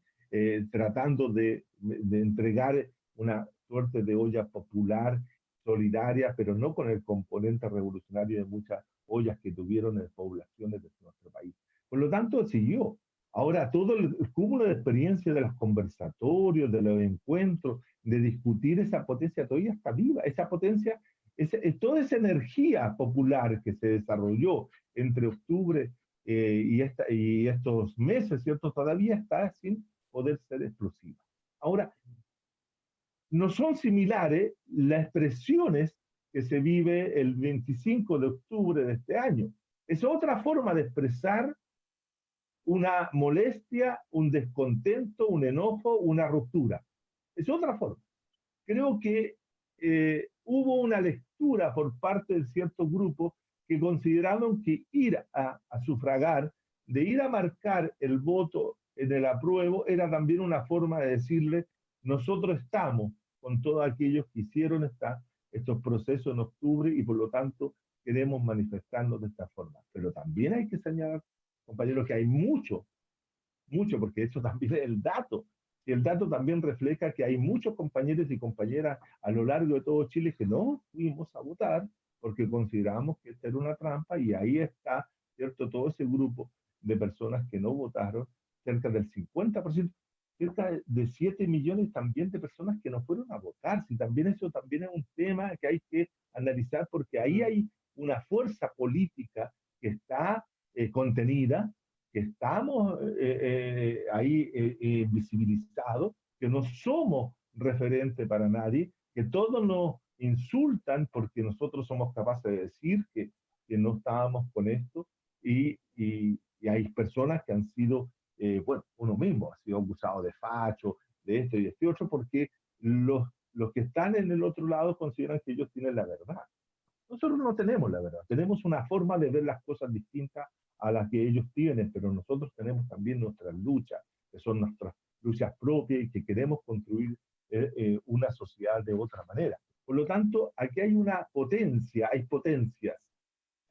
tratando de entregar una suerte de olla popular, solidaria, pero no con el componente revolucionario de muchas ollas que tuvieron en poblaciones de nuestro país. Por lo tanto, siguió. Ahora, todo el cúmulo de experiencia de los conversatorios, de los encuentros, de discutir esa potencia todavía está viva. Esa potencia, toda esa energía popular que se desarrolló entre octubre y estos meses, ¿cierto? Todavía está poder ser explosiva. Ahora, no son similares las expresiones que se vive el 25 de octubre de este año. Es otra forma de expresar una molestia, un descontento, un enojo, una ruptura. Es otra forma. Creo que hubo una lectura por parte de ciertos grupos que consideraron que ir a sufragar, de ir a marcar el voto en el apruebo, era también una forma de decirle, nosotros estamos con todos aquellos que hicieron estos procesos en octubre y por lo tanto queremos manifestarnos de esta forma. Pero también hay que señalar, compañeros, que hay mucho, porque eso también es el dato. Y el dato también refleja que hay muchos compañeros y compañeras a lo largo de todo Chile que no fuimos a votar porque consideramos que esta era una trampa y ahí está, ¿cierto? Todo ese grupo de personas que no votaron, cerca del 50%, cerca de 7 millones también de personas que no fueron a votar. Si también eso también es un tema que hay que analizar porque ahí hay una fuerza política que está contenida, que estamos ahí visibilizados, que no somos referente para nadie, que todos nos insultan porque nosotros somos capaces de decir que no estábamos con esto y hay personas que han sido, bueno, uno mismo ha sido acusado de facho, de esto y de este otro, porque los que están en el otro lado consideran que ellos tienen la verdad. Nosotros no tenemos la verdad, tenemos una forma de ver las cosas distintas a las que ellos tienen, pero nosotros tenemos también nuestras luchas, que son nuestras luchas propias y que queremos construir una sociedad de otra manera. Por lo tanto, aquí hay una potencia, hay potencias,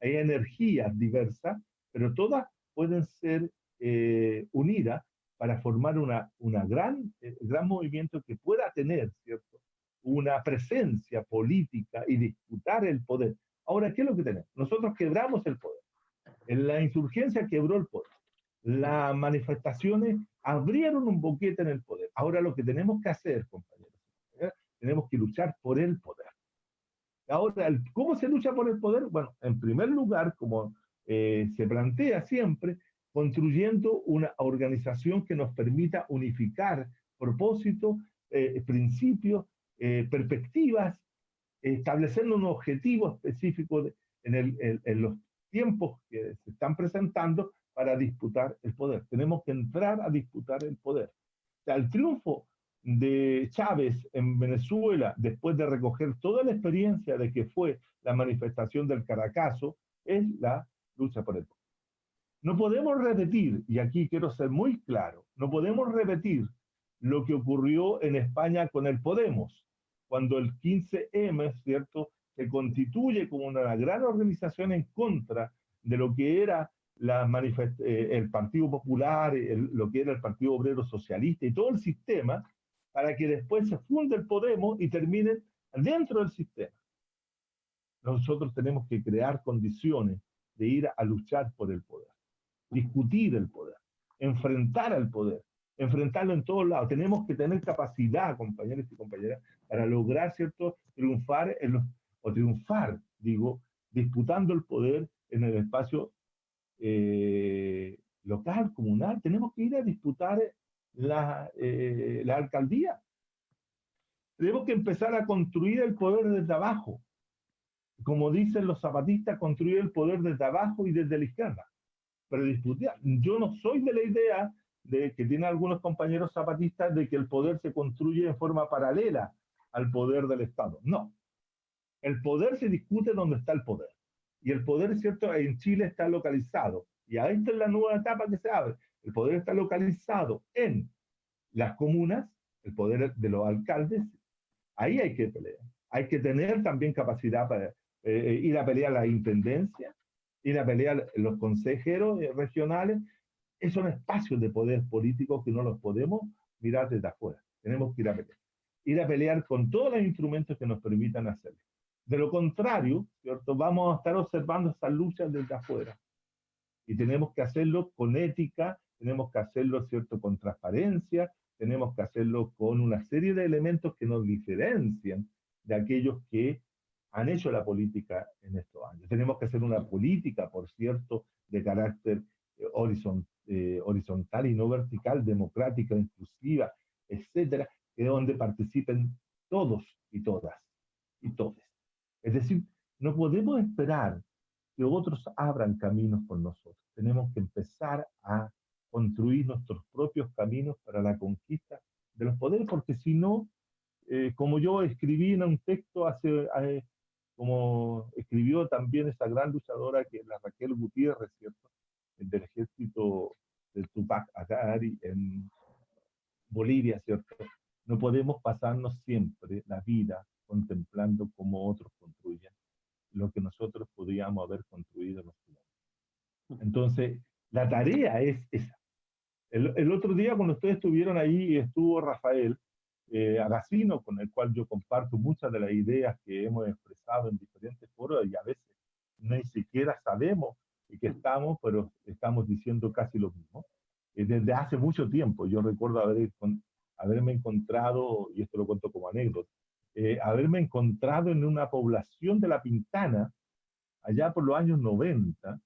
hay energías diversas, pero todas pueden ser unidas para formar una gran movimiento que pueda tener, ¿cierto?, una presencia política y disputar el poder. Ahora, ¿qué es lo que tenemos? Nosotros quebramos el poder. En la insurgencia quebró el poder. Las manifestaciones abrieron un boquete en el poder. Ahora lo que tenemos que hacer, compañeros, tenemos que luchar por el poder. Ahora, ¿cómo se lucha por el poder? Bueno, en primer lugar, como se plantea siempre, construyendo una organización que nos permita unificar propósitos, principios, perspectivas, estableciendo un objetivo específico en los tiempos que se están presentando para disputar el poder. Tenemos que entrar a disputar el poder. O sea, el triunfo de Chávez en Venezuela, después de recoger toda la experiencia de que fue la manifestación del Caracazo, es la lucha por el poder. No podemos repetir, y aquí quiero ser muy claro, no podemos repetir lo que ocurrió en España con el Podemos, cuando el 15M, ¿cierto?, se constituye como una gran organización en contra de lo que era el Partido Popular, lo que era el Partido Obrero Socialista y todo el sistema, para que después se funde el Podemos y terminen dentro del sistema. Nosotros tenemos que crear condiciones de ir a luchar por el poder, discutir el poder, enfrentar al poder, enfrentarlo en todos lados. Tenemos que tener capacidad, compañeros y compañeras, para lograr, ¿cierto?, triunfar, disputando el poder en el espacio local, comunal. Tenemos que ir a disputar la alcaldía. Tenemos que empezar a construir el poder desde abajo. Como dicen los zapatistas, construir el poder desde abajo y desde la izquierda. Pero disputar. Yo no soy de la idea de que tienen algunos compañeros zapatistas de que el poder se construye en forma paralela al poder del Estado. No. El poder se discute donde está el poder. Y el poder, ¿cierto?, en Chile está localizado. Y ahí está la nueva etapa que se abre. El poder está localizado en las comunas, el poder de los alcaldes. Ahí hay que pelear. Hay que tener también capacidad para ir a pelear la intendencia, ir a pelear los consejeros regionales. Esos son espacios de poder político que no los podemos mirar desde afuera. Tenemos que ir a pelear. Ir a pelear con todos los instrumentos que nos permitan hacerlo. De lo contrario, ¿cierto?, vamos a estar observando estas luchas desde afuera. Y tenemos que hacerlo con ética, tenemos que hacerlo, ¿cierto?, con transparencia, tenemos que hacerlo con una serie de elementos que nos diferencian de aquellos que han hecho la política en estos años. Tenemos que hacer una política, por cierto, de carácter horizontal y no vertical, democrática, inclusiva, etcétera, que es donde participen todos y todas y todes. Es decir, no podemos esperar que otros abran caminos por nosotros. Tenemos que empezar a construir nuestros propios caminos para la conquista de los poderes, porque si no, como yo escribí en un texto como escribió también esa gran luchadora que es la Raquel Gutiérrez, ¿cierto? Del ejército de Tupac Amaru en Bolivia, ¿cierto? No podemos pasarnos siempre la vida contemplando cómo otros construyen lo que nosotros podríamos haber construido los humanos. Entonces, la tarea es esa. El otro día cuando ustedes estuvieron ahí, estuvo Rafael Agacino, con el cual yo comparto muchas de las ideas que hemos expresado en diferentes foros y a veces ni siquiera sabemos en qué estamos, pero estamos diciendo casi lo mismo. Desde hace mucho tiempo, yo recuerdo haberme encontrado, y esto lo cuento como anécdota, haberme encontrado en una población de La Pintana, allá por los años 90,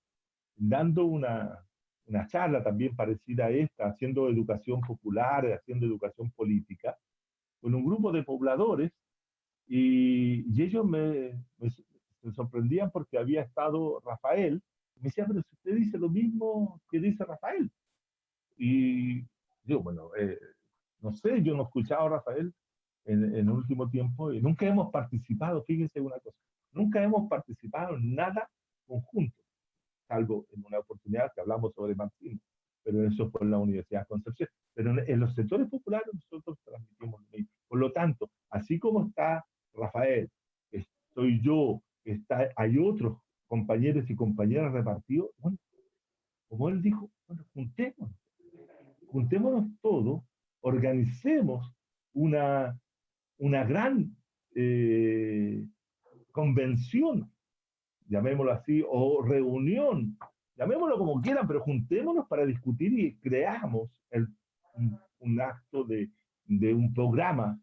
dando una charla también parecida a esta, haciendo educación popular, haciendo educación política, con un grupo de pobladores, y ellos me sorprendían porque había estado Rafael, me decía, pero si usted dice lo mismo que dice Rafael. Y yo, bueno, no sé, yo no he escuchado a Rafael en el último tiempo, y nunca hemos participado, fíjense una cosa, nunca hemos participado en nada conjunto, salvo en una oportunidad que hablamos sobre marxismo, pero eso fue en la Universidad de Concepción. Pero en los sectores populares nosotros transmitimos lo mismo. Por lo tanto, así como está Rafael, estoy yo, hay otros compañeros y compañeras repartidos, bueno, como él dijo, bueno, juntémonos todos, organicemos una gran convención, llamémoslo así, o reunión, llamémoslo como quieran, pero juntémonos para discutir y creamos un acto de un programa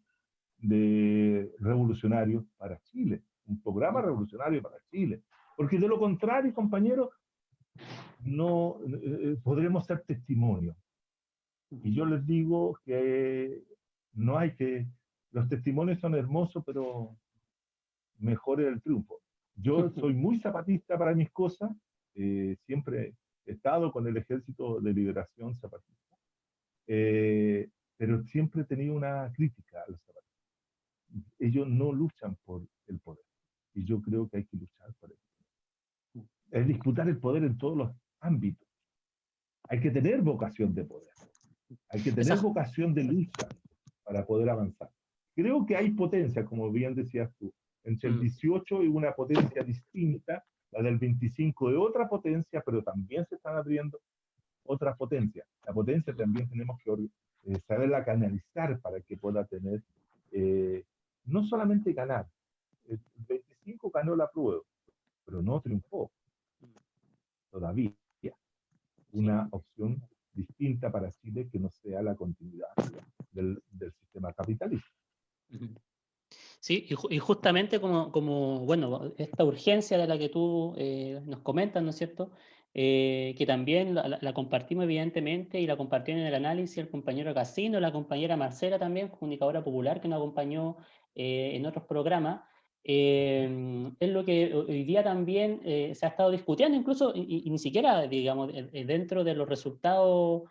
revolucionario para Chile, un programa revolucionario para Chile. Porque de lo contrario, compañeros, no podremos ser testimonio. Y yo les digo que no hay que, los testimonios son hermosos, pero mejor es el triunfo. Yo soy muy zapatista para mis cosas, siempre he estado con el Ejército de Liberación Zapatista, pero siempre he tenido una crítica a los zapatistas. Ellos no luchan por el poder, y yo creo que hay que luchar por eso. Es disputar el poder en todos los ámbitos. Hay que tener vocación de poder, hay que tener vocación de lucha para poder avanzar. Creo que hay potencia, como bien decías tú, entre el 18 y una potencia distinta, la del 25 de otra potencia, pero también se están abriendo otras potencias. La potencia también tenemos que saberla canalizar para que pueda tener, no solamente ganar, el 25 ganó la prueba, pero no triunfó todavía. Una opción distinta para Chile que no sea la continuidad del sistema capitalista. Sí, y justamente bueno, esta urgencia de la que tú nos comentas, ¿no es cierto? Que también la compartimos evidentemente, y la compartió en el análisis el compañero Casino, la compañera Marcela también, comunicadora popular que nos acompañó en otros programas. Es lo que hoy día también se ha estado discutiendo, incluso, y ni siquiera, digamos, dentro de los resultados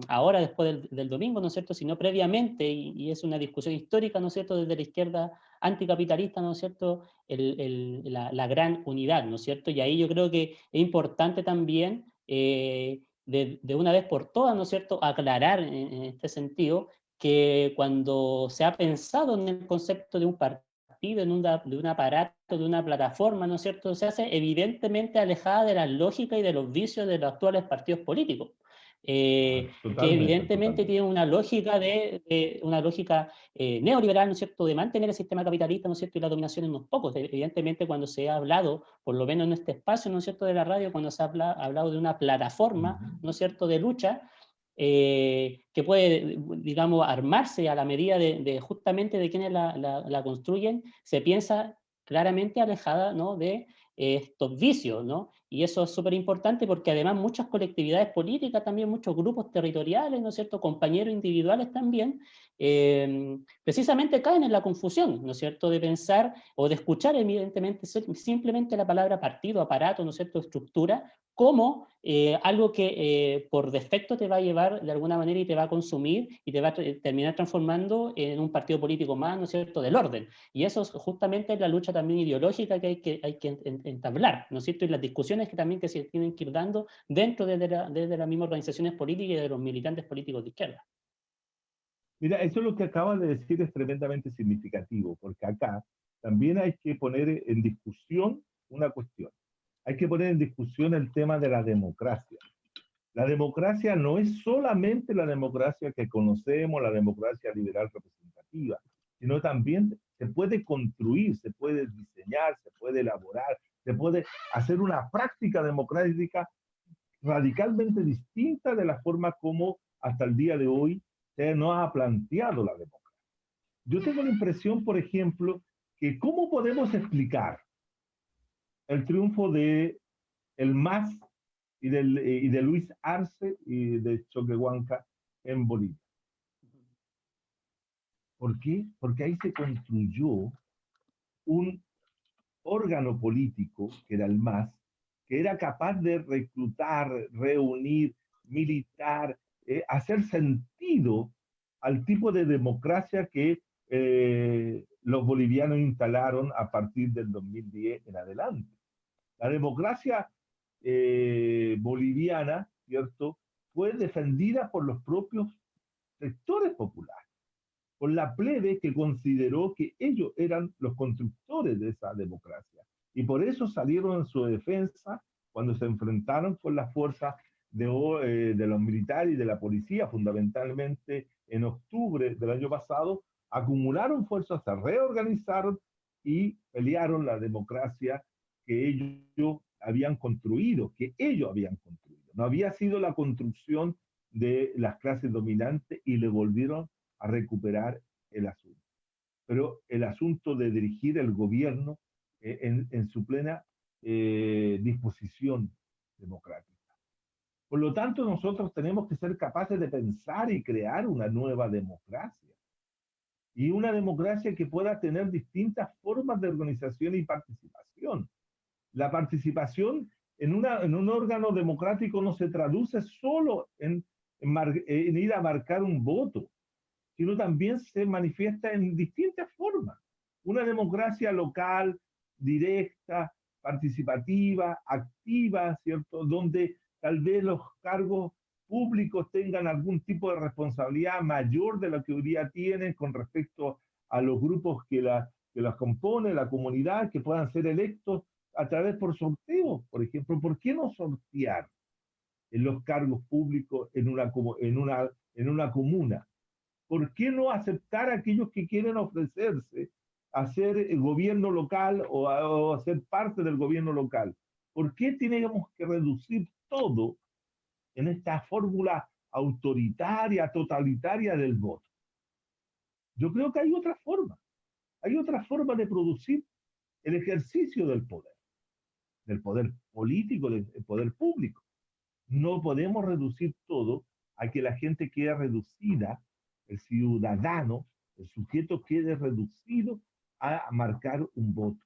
ahora después del domingo, ¿no es cierto?, sino previamente, y es una discusión histórica, ¿no es cierto?, desde la izquierda anticapitalista, ¿no es cierto?, la gran unidad, ¿no es cierto?, y ahí yo creo que es importante también, de una vez por todas, ¿no es cierto?, aclarar en este sentido que cuando se ha pensado en el concepto de un partido, de un aparato, de una plataforma, ¿no es cierto?, se hace evidentemente alejada de la lógica y de los vicios de los actuales partidos políticos. Que evidentemente tiene una lógica una lógica neoliberal, ¿no es cierto?, de mantener el sistema capitalista, ¿no es cierto?, y la dominación en unos pocos. Evidentemente, cuando se ha hablado, por lo menos en este espacio, ¿no es cierto?, de la radio, cuando se ha hablado de una plataforma, ¿no es cierto?, de lucha, que puede, digamos, armarse a la medida de justamente de quienes la construyen, se piensa claramente alejada, ¿no?, de estos vicios, ¿no? Y eso es súper importante porque además muchas colectividades políticas, también muchos grupos territoriales, ¿no es cierto?, compañeros individuales también, precisamente caen en la confusión, ¿no es cierto?, de pensar o de escuchar evidentemente simplemente la palabra partido, aparato, ¿no es cierto?, estructura, como algo que por defecto te va a llevar de alguna manera y te va a consumir y te va a terminar transformando en un partido político más, ¿no es cierto?, del orden. Y eso es justamente la lucha también ideológica que hay que entablar, ¿no es cierto?, y las discusiones que también que se tienen que ir dando dentro desde las mismas organizaciones políticas y de los militantes políticos de izquierda. Mira, eso es lo que acabas de decir es tremendamente significativo, porque acá también hay que poner en discusión una cuestión. Hay que poner en discusión el tema de la democracia. La democracia no es solamente la democracia que conocemos, la democracia liberal representativa, sino también se puede construir, se puede diseñar, se puede elaborar, se puede hacer una práctica democrática radicalmente distinta de la forma como hasta el día de hoy se nos ha planteado la democracia. Yo tengo la impresión, por ejemplo, que cómo podemos explicar el triunfo de el MAS y de Luis Arce y de Choquehuanca en Bolivia. ¿Por qué? Porque ahí se construyó un órgano político, que era el MAS, que era capaz de reclutar, reunir, militar, hacer sentido al tipo de democracia que los bolivianos instalaron a partir del 2010 en adelante. La democracia boliviana, ¿cierto?, fue defendida por los propios sectores populares, por la plebe que consideró que ellos eran los constructores de esa democracia. Y por eso salieron en su defensa cuando se enfrentaron con las fuerzas de los militares y de la policía, fundamentalmente en octubre del año pasado, acumularon fuerzas, se reorganizaron y pelearon la democracia que ellos habían construido, que ellos habían construido. No había sido la construcción de las clases dominantes y le volvieron a recuperar el asunto. Pero el asunto de dirigir el gobierno en su plena disposición democrática. Por lo tanto, nosotros tenemos que ser capaces de pensar y crear una nueva democracia. Y una democracia que pueda tener distintas formas de organización y participación. La participación en un órgano democrático no se traduce solo en ir a marcar un voto, sino también se manifiesta en distintas formas. Una democracia local, directa, participativa, activa, ¿cierto? Donde tal vez los cargos públicos tengan algún tipo de responsabilidad mayor de lo que hoy día tienen con respecto a los grupos que las componen, la comunidad, que puedan ser electos a través por sorteo, por ejemplo. ¿Por qué no sortear en los cargos públicos en una comuna? ¿Por qué no aceptar a aquellos que quieren ofrecerse a ser el gobierno local o a ser parte del gobierno local? ¿Por qué tenemos que reducir todo en esta fórmula autoritaria, totalitaria del voto? Yo creo que hay otra forma de producir el ejercicio del poder político, del poder público. No podemos reducir todo a que la gente quede reducida, el ciudadano, el sujeto quede reducido a marcar un voto.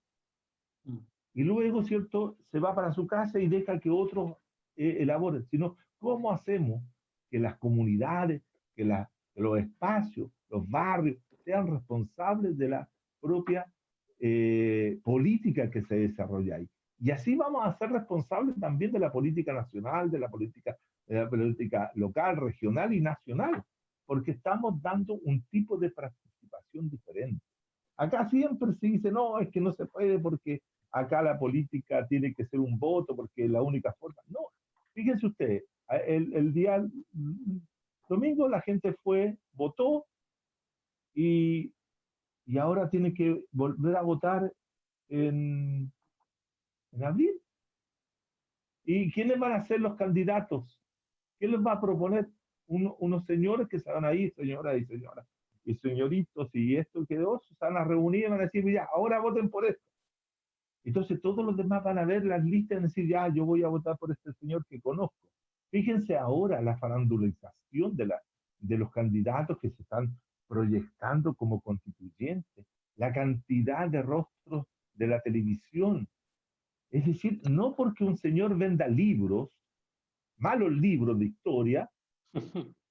Y luego, ¿cierto?, se va para su casa y deja que otros elaboren. Sino, ¿cómo hacemos que las comunidades, que los espacios, los barrios, sean responsables de la propia política que se desarrolla ahí? Y así vamos a ser responsables también de la política nacional, de la política local, regional y nacional, porque estamos dando un tipo de participación diferente. Acá siempre se dice, no, es que no se puede porque acá la política tiene que ser un voto, porque es la única forma. No, fíjense ustedes, el día domingo la gente fue, votó y, y ahora tiene que volver a votar en, en abril. ¿Y quiénes van a ser los candidatos? ¿Quién les va a proponer? Unos señores que estaban ahí, señoras y señoras, y señoritos, y esto quedó, se van a reunir y van a decir, mira, ahora voten por esto. Entonces todos los demás van a ver las listas y decir, ya, yo voy a votar por este señor que conozco. Fíjense ahora la farandulización de los candidatos que se están proyectando como constituyentes, la cantidad de rostros de la televisión. Es decir, no porque un señor venda libros, malos libros de historia,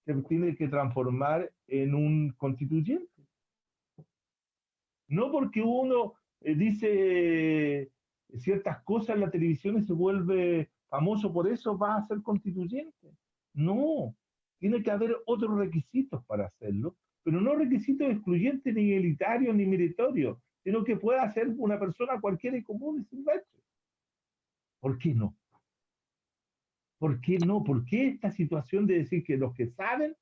se tiene que transformar en un constituyente. No porque uno dice ciertas cosas en la televisión y se vuelve famoso por eso, va a ser constituyente. No, tiene que haber otros requisitos para hacerlo, pero no requisitos excluyentes, ni elitarios, ni meritorios, sino que pueda ser una persona cualquiera y común y silvestre. ¿Por qué no? ¿Por qué no? ¿Por qué esta situación de decir que los que saben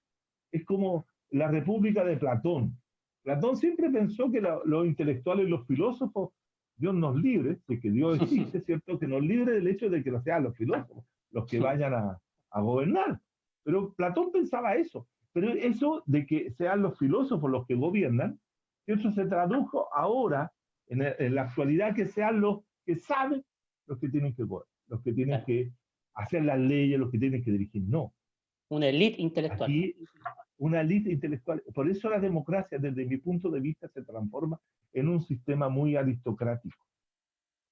es como la República de Platón? Platón siempre pensó que los intelectuales y los filósofos, Dios nos libre, de que Dios existe, ¿cierto? Que nos libre del hecho de que no sean los filósofos los que vayan a gobernar. Pero Platón pensaba eso. Pero eso de que sean los filósofos los que gobiernan, eso se tradujo ahora, en la actualidad, que sean los que saben los que tienen que gobernar, los que tienen que hacer las leyes, los que tienen que dirigir. No. Una élite intelectual. Aquí, una élite intelectual. Por eso la democracia, desde mi punto de vista, se transforma en un sistema muy aristocrático.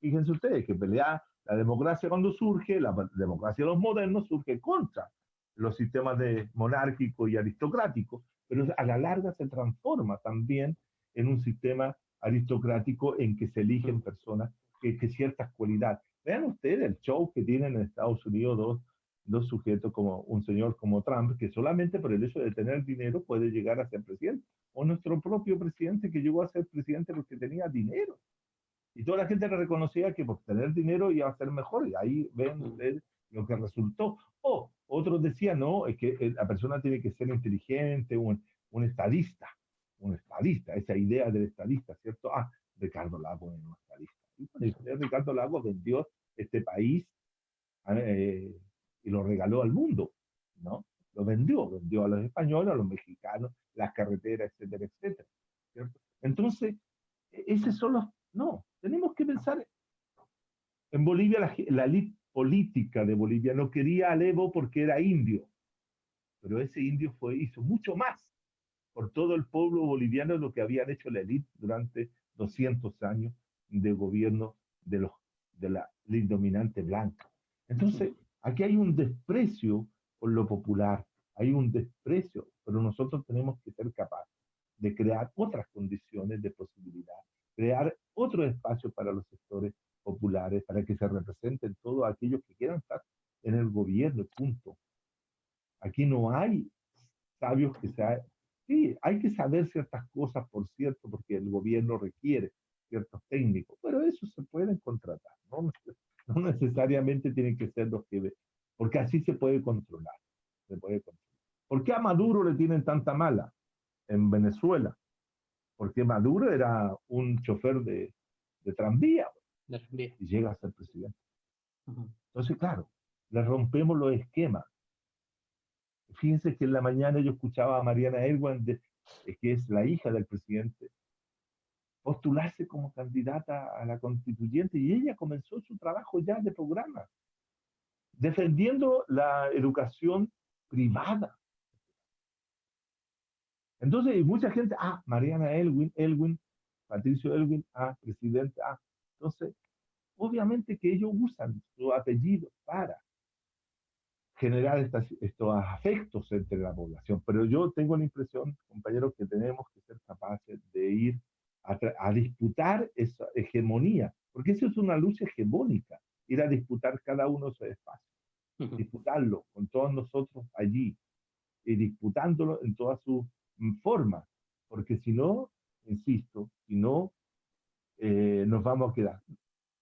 Fíjense ustedes que pelea la democracia cuando surge, la democracia de los modernos surge contra los sistemas monárquicos y aristocráticos, pero a la larga se transforma también en un sistema aristocrático en que se eligen personas que ciertas cualidades. Vean ustedes el show que tienen en Estados Unidos dos sujetos, como un señor como Trump, que solamente por el hecho de tener dinero puede llegar a ser presidente. O nuestro propio presidente, que llegó a ser presidente porque tenía dinero. Y toda la gente le reconocía que por tener dinero iba a ser mejor. Y ahí ven ustedes lo que resultó. O otros decían, no, es que la persona tiene que ser inteligente, un estadista. Un estadista, esa idea del estadista, ¿cierto? Ah, Ricardo Lagos es un estadista. Y bueno, Ricardo Lagos vendió este país y lo regaló al mundo, ¿no? Lo vendió a los españoles, a los mexicanos, las carreteras, etcétera, etcétera, ¿cierto? Entonces, ese son los... No, tenemos que pensar en Bolivia, la elite política de Bolivia no quería a Evo porque era indio, pero ese indio hizo mucho más por todo el pueblo boliviano de lo que habían hecho la élite durante 200 años de gobierno de la élite dominante blanca. Entonces, aquí hay un desprecio por lo popular, hay un desprecio, pero nosotros tenemos que ser capaces de crear otras condiciones de posibilidad, crear otro espacio para los sectores populares, para que se representen todos aquellos que quieran estar en el gobierno, punto. Aquí no hay sabios que sean... Sí, hay que saber ciertas cosas, por cierto, porque el gobierno requiere ciertos técnicos, pero eso se pueden contratar, ¿no? No necesariamente tienen que ser los que... Porque así se puede controlar. Se puede controlar. ¿Por qué a Maduro le tienen tanta mala en Venezuela? Porque Maduro era un chofer de tranvía y llega a ser presidente. Entonces, claro, le rompemos los esquemas. Fíjense que en la mañana yo escuchaba a Mariana Elwin, que es la hija del presidente, postularse como candidata a la constituyente, y ella comenzó su trabajo ya de programa, defendiendo la educación privada. Entonces, mucha gente, Mariana Elwin, Patricio Elwin, presidente, entonces, obviamente que ellos usan su apellido para generar estos afectos entre la población. Pero yo tengo la impresión, compañeros, que tenemos que ser capaces de ir a disputar esa hegemonía, porque eso es una lucha hegemónica, ir a disputar cada uno de esos espacios, disputarlo con todos nosotros allí, y disputándolo en todas sus formas, porque si no, insisto, si no, nos vamos a quedar.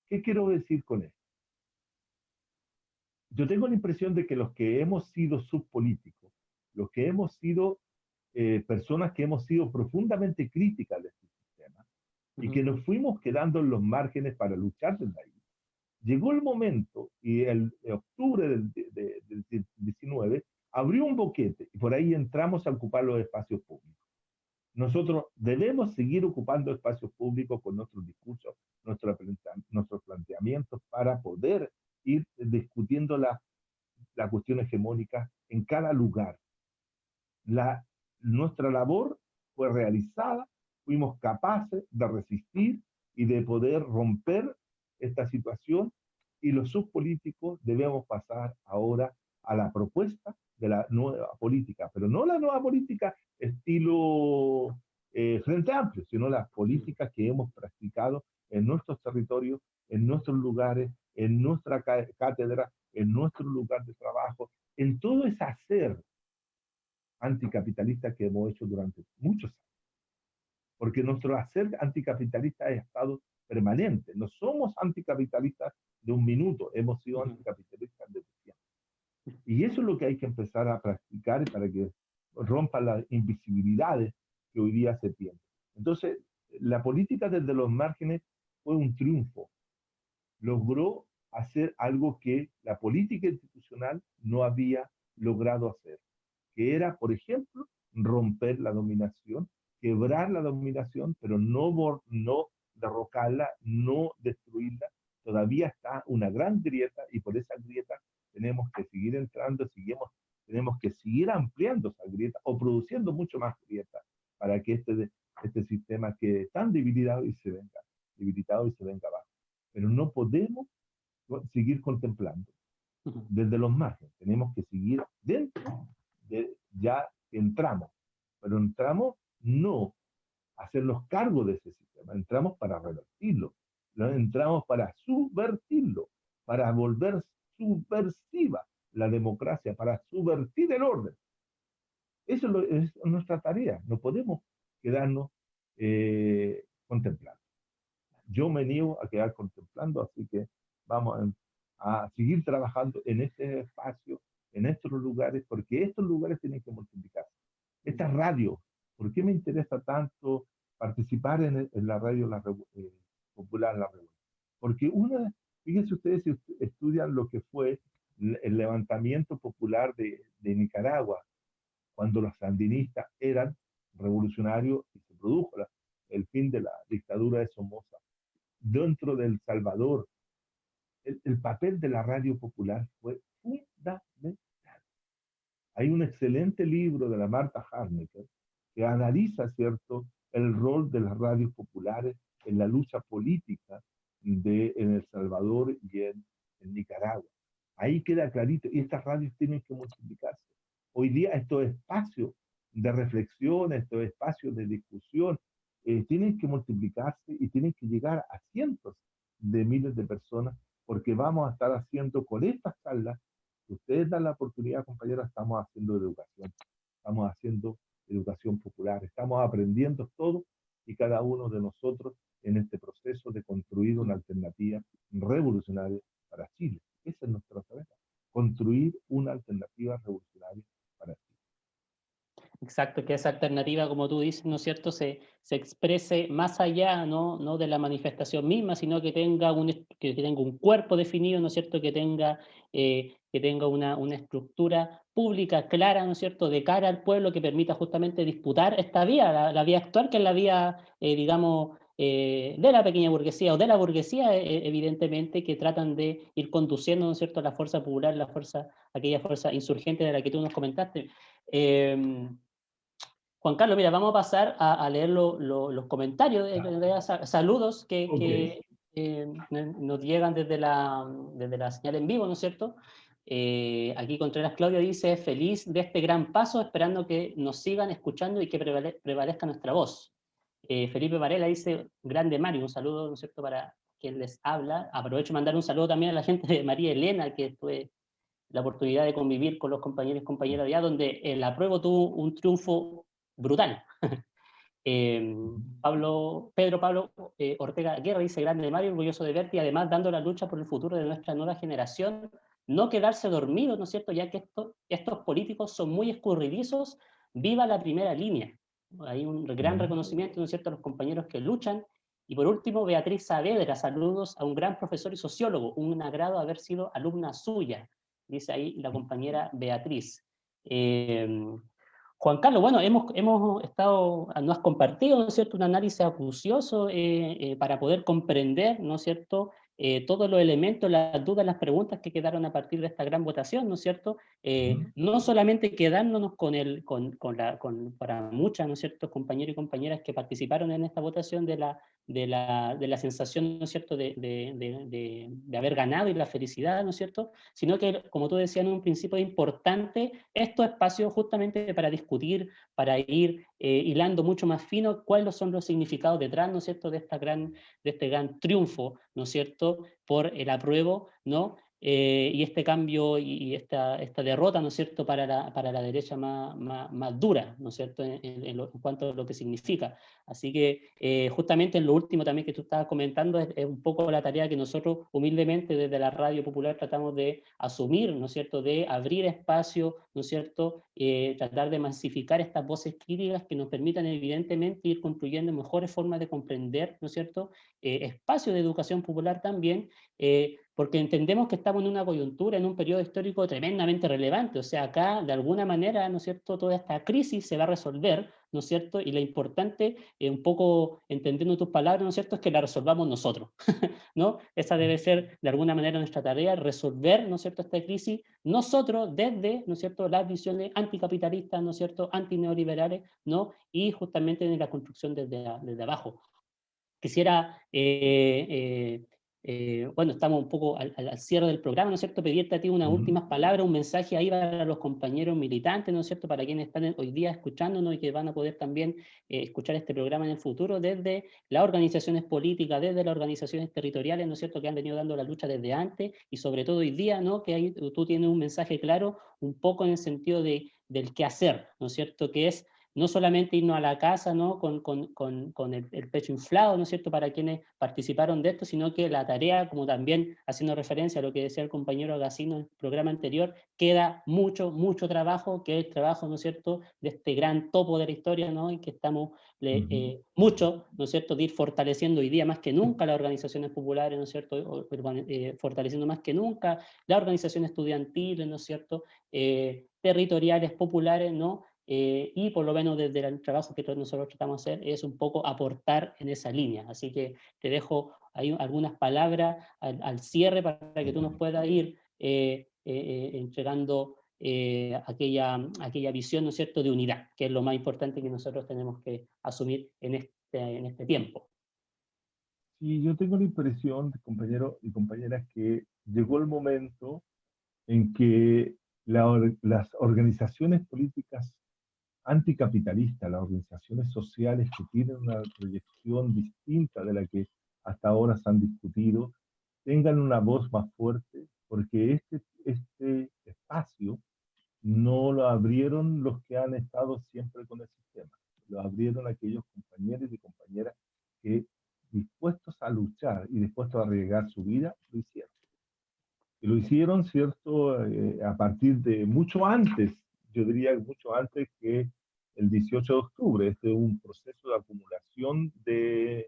¿Qué quiero decir con esto? Yo tengo la impresión de que los que hemos sido subpolíticos, los que hemos sido personas que hemos sido profundamente críticas de este sistema y que nos fuimos quedando en los márgenes para luchar desde ahí, llegó el momento, y el octubre del 19 abrió un boquete y por ahí entramos a ocupar los espacios públicos. Nosotros debemos seguir ocupando espacios públicos con nuestros discursos, nuestros acercamientos para poder ir discutiendo la cuestión hegemónica en cada lugar. Nuestra labor fue realizada, fuimos capaces de resistir y de poder romper esta situación, y los subpolíticos debemos pasar ahora a la propuesta de la nueva política, pero no la nueva política estilo Frente Amplio, sino las políticas que hemos practicado en nuestros territorios, en nuestros lugares, en nuestra cátedra, en nuestro lugar de trabajo, en todo ese hacer anticapitalista que hemos hecho durante muchos años. Porque nuestro hacer anticapitalista ha estado permanente. No somos anticapitalistas de un minuto, hemos sido anticapitalistas de tiempo. Y eso es lo que hay que empezar a practicar para que rompan las invisibilidades que hoy día se tienen. Entonces, la política desde los márgenes fue un triunfo. Logró hacer algo que la política institucional no había logrado hacer, que era, por ejemplo, romper la dominación, quebrar la dominación, pero no derrocarla, no destruirla. Todavía está una gran grieta, y por esa grieta tenemos que seguir entrando, tenemos que seguir ampliando esa grieta o produciendo mucho más grieta para que este sistema quede tan debilitado y se venga abajo. Pero no podemos seguir contemplando desde los márgenes, tenemos que seguir dentro. Ya entramos, pero entramos no a hacernos cargo de ese sistema, entramos para revertirlo, entramos para subvertirlo, para volver subversiva la democracia, para subvertir el orden. Eso es nuestra tarea, no podemos quedarnos contemplando. Yo me niego a quedar contemplando, así que vamos a seguir trabajando en este espacio, en estos lugares, porque estos lugares tienen que multiplicarse. Esta radio, ¿por qué me interesa tanto participar en la radio popular, la revuelta? Porque fíjense ustedes si estudian lo que fue el levantamiento popular de Nicaragua, cuando los sandinistas eran revolucionarios y se produjo el fin de la dictadura de Somoza. Dentro de El Salvador, el papel de la radio popular fue fundamental. Hay un excelente libro de la Marta Harnecker que analiza, ¿cierto?, el rol de las radios populares en la lucha política en El Salvador y en Nicaragua. Ahí queda clarito, y estas radios tienen que multiplicarse. Hoy día estos espacios de reflexión, estos espacios de discusión, tienen que multiplicarse y tienen que llegar a cientos de miles de personas, porque vamos a estar haciendo con estas charlas, si ustedes dan la oportunidad, compañeros, estamos haciendo educación popular, estamos aprendiendo todos y cada uno de nosotros en este proceso de construir una alternativa revolucionaria para Chile. Esa es nuestra tarea, construir una alternativa revolucionaria para Chile. Exacto, que esa alternativa, como tú dices, ¿no es cierto?, se exprese más allá, no de la manifestación misma, sino que tenga un cuerpo definido, ¿no es cierto?, que tenga una estructura pública clara, ¿no es cierto?, de cara al pueblo, que permita justamente disputar esta vía, la vía actual, que es la vía, digamos, de la pequeña burguesía o de la burguesía, evidentemente, que tratan de ir conduciendo, ¿no es cierto?, la fuerza popular, aquella fuerza insurgente de la que tú nos comentaste. Juan Carlos, mira, vamos a pasar a leer los comentarios, saludos que nos llegan desde la señal en vivo, ¿no es cierto? Aquí Contreras Claudio dice: feliz de este gran paso, esperando que nos sigan escuchando y que prevalezca nuestra voz. Felipe Varela dice: grande Mario, un saludo, ¿no es cierto?, para quien les habla. Aprovecho de mandar un saludo también a la gente de María Elena, que tuve la oportunidad de convivir con los compañeros y compañeras allá, donde el apruebo tuvo un triunfo brutal. Pedro Pablo Ortega Guerra dice: grande Mario, orgulloso de verte, y además dando la lucha por el futuro de nuestra nueva generación, no quedarse dormido, ¿no es cierto?, ya que estos políticos son muy escurridizos. Viva la primera línea. Hay un gran reconocimiento, ¿no es cierto?, a los compañeros que luchan. Y por último, Beatriz Saavedra: saludos a un gran profesor y sociólogo, un agrado haber sido alumna suya, dice ahí la compañera Beatriz. Juan Carlos, bueno, hemos estado, nos has compartido, ¿no es cierto?, un análisis acucioso para poder comprender, ¿no es cierto?, todos los elementos, las dudas, las preguntas que quedaron a partir de esta gran votación, ¿no es cierto? No solamente quedándonos para muchas, ¿no es cierto?, compañeros y compañeras que participaron en esta votación de la sensación, ¿no es cierto?, de haber ganado y la felicidad, ¿no es cierto?, sino que, como tú decías en un principio, es importante estos espacios justamente para discutir, para ir hilando mucho más fino cuáles son los significados detrás, ¿no es cierto?, de este gran triunfo, ¿no es cierto?, por el apruebo, ¿no? Y este cambio y esta derrota, ¿no es cierto?, para la derecha más dura, ¿no es cierto?, en cuanto a lo que significa. Así que justamente en lo último también que tú estabas comentando es un poco la tarea que nosotros humildemente desde la Radio Popular tratamos de asumir, ¿no es cierto?, de abrir espacio, ¿no es cierto?, tratar de masificar estas voces críticas que nos permitan evidentemente ir construyendo mejores formas de comprender, ¿no es cierto?, espacio de educación popular también, porque entendemos que estamos en una coyuntura, en un periodo histórico tremendamente relevante. O sea, acá, de alguna manera, ¿no es cierto?, toda esta crisis se va a resolver, ¿no es cierto? Y lo importante, un poco entendiendo tus palabras, ¿no es cierto?, es que la resolvamos nosotros, ¿no? Esa debe ser, de alguna manera, nuestra tarea, resolver, ¿no es cierto?, esta crisis, nosotros desde, ¿no es cierto?, las visiones anticapitalistas, ¿no es cierto?, antineoliberales, ¿no? Y justamente en la construcción desde abajo. Quisiera, bueno, estamos un poco al cierre del programa, ¿no es cierto?, pedirte a ti unas últimas palabras, un mensaje ahí para los compañeros militantes, ¿no es cierto?, para quienes están hoy día escuchándonos y que van a poder también escuchar este programa en el futuro desde las organizaciones políticas, desde las organizaciones territoriales, ¿no es cierto?, que han venido dando la lucha desde antes y sobre todo hoy día, ¿no?, que ahí tú tienes un mensaje claro, un poco en el sentido del qué hacer, ¿no es cierto?, que es no solamente irnos a la casa, ¿no?, con el pecho inflado, ¿no es cierto?, para quienes participaron de esto, sino que la tarea, como también haciendo referencia a lo que decía el compañero Agacino en el programa anterior, queda mucho, mucho trabajo, que es el trabajo, ¿no es cierto?, de este gran topo de la historia, ¿no?, y que estamos mucho, ¿no es cierto?, de ir fortaleciendo hoy día más que nunca las organizaciones populares, ¿no es cierto?, fortaleciendo más que nunca las organizaciones estudiantiles, ¿no es cierto?, territoriales, populares, ¿no?, y por lo menos desde el trabajo que nosotros tratamos de hacer es un poco aportar en esa línea. Así que te dejo ahí algunas palabras al cierre para que tú nos puedas ir entregando aquella visión, ¿no es cierto?, de unidad, que es lo más importante que nosotros tenemos que asumir en este tiempo. Sí, yo tengo la impresión, compañeros y compañeras, que llegó el momento en que las organizaciones políticas anticapitalistas, las organizaciones sociales que tienen una proyección distinta de la que hasta ahora se han discutido, tengan una voz más fuerte, porque este espacio no lo abrieron los que han estado siempre con el sistema, lo abrieron aquellos compañeros y compañeras que, dispuestos a luchar y dispuestos a arriesgar su vida, lo hicieron. Y lo hicieron, ¿cierto?, a partir de mucho antes, yo diría mucho antes que el 18 de octubre. Este es un proceso de acumulación de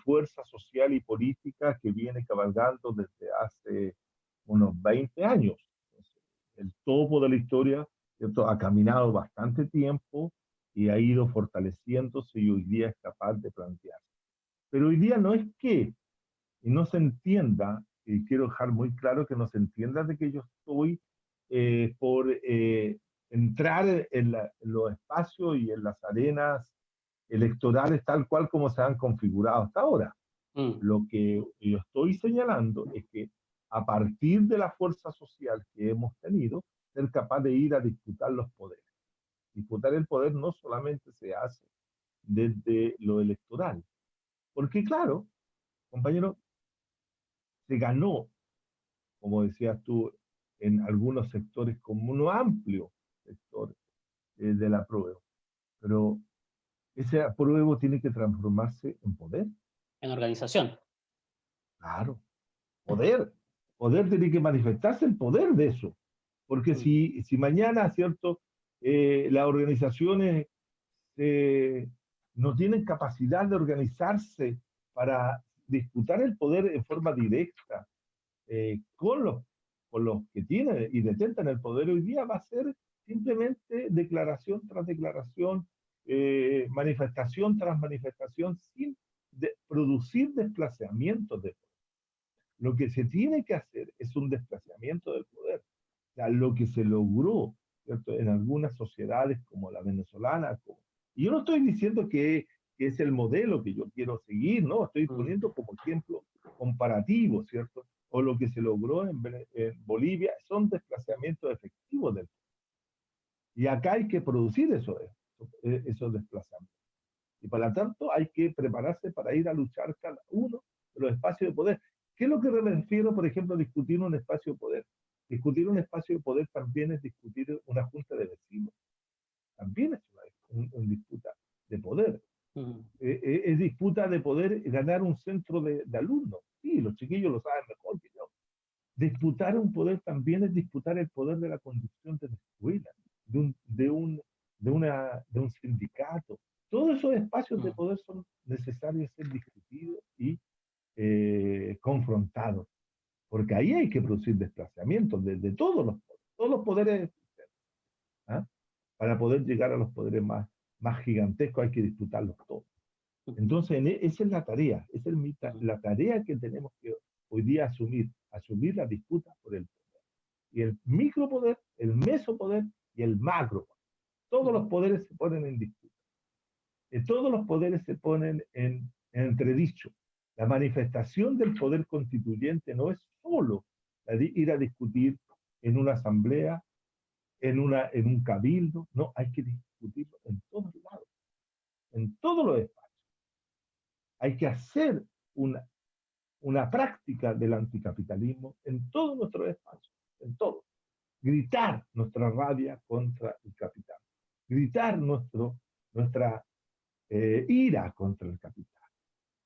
fuerza social y política que viene cabalgando desde hace unos 20 años. Entonces, el topo de la historia, ¿cierto?, ha caminado bastante tiempo y ha ido fortaleciéndose y hoy día es capaz de plantearse. Pero hoy día no es que y no se entienda, y quiero dejar muy claro que no se entienda de que yo estoy por entrar en los espacios y en las arenas electorales tal cual como se han configurado hasta ahora. Mm. Lo que yo estoy señalando es que a partir de la fuerza social que hemos tenido, ser capaz de ir a disputar los poderes. Disputar el poder no solamente se hace desde lo electoral, porque claro, compañero, se ganó, como decías tú, en algunos sectores como un amplio sector del apruebo. Pero ese apruebo tiene que transformarse en poder. En organización. Claro, poder. Poder tiene que manifestarse el poder de eso. Porque Mm. si mañana, ¿cierto?, las organizaciones no tienen capacidad de organizarse para disputar el poder en forma directa, con los que tienen y detentan el poder hoy día, va a ser simplemente declaración tras declaración, manifestación tras manifestación, sin producir desplazamientos de poder. Lo que se tiene que hacer es un desplazamiento del poder. O sea, lo que se logró, ¿cierto?, en algunas sociedades como la venezolana. Y yo no estoy diciendo que es el modelo que yo quiero seguir, no, estoy poniendo como ejemplo comparativo, ¿cierto? O lo que se logró en Bolivia son desplazamientos efectivos del poder. Y acá hay que producir esos desplazamientos. Y por lo tanto hay que prepararse para ir a luchar cada uno de los espacios de poder. ¿Qué es lo que me refiero, por ejemplo, a discutir un espacio de poder? Discutir un espacio de poder también es discutir una junta de vecinos. También es una disputa de poder. Es disputa de poder ganar un centro de alumnos. Sí, los chiquillos lo saben mejor que yo. Disputar un poder también es disputar el poder de la conducción de la escuela, de un sindicato. Todos esos espacios de poder son necesarios ser discutidos y confrontados, porque ahí hay que producir desplazamientos de todos los poderes, ¿ah? Para poder llegar a los poderes más gigantescos hay que disputarlos todos. Entonces, esa es la tarea, esa es la tarea que tenemos que hoy día asumir la disputa por el poder. Y el micropoder, el mesopoder y el macropoder. Todos los poderes se ponen en disputa. Todos los poderes se ponen en entredicho. La manifestación del poder constituyente no es solo ir a discutir en una asamblea, en un cabildo, no, hay que discutirlo en todos lados, en todos los espacios. Hay que hacer una práctica del anticapitalismo en todos nuestros espacios, en todo. Gritar nuestra rabia contra el capital, gritar nuestra ira contra el capital.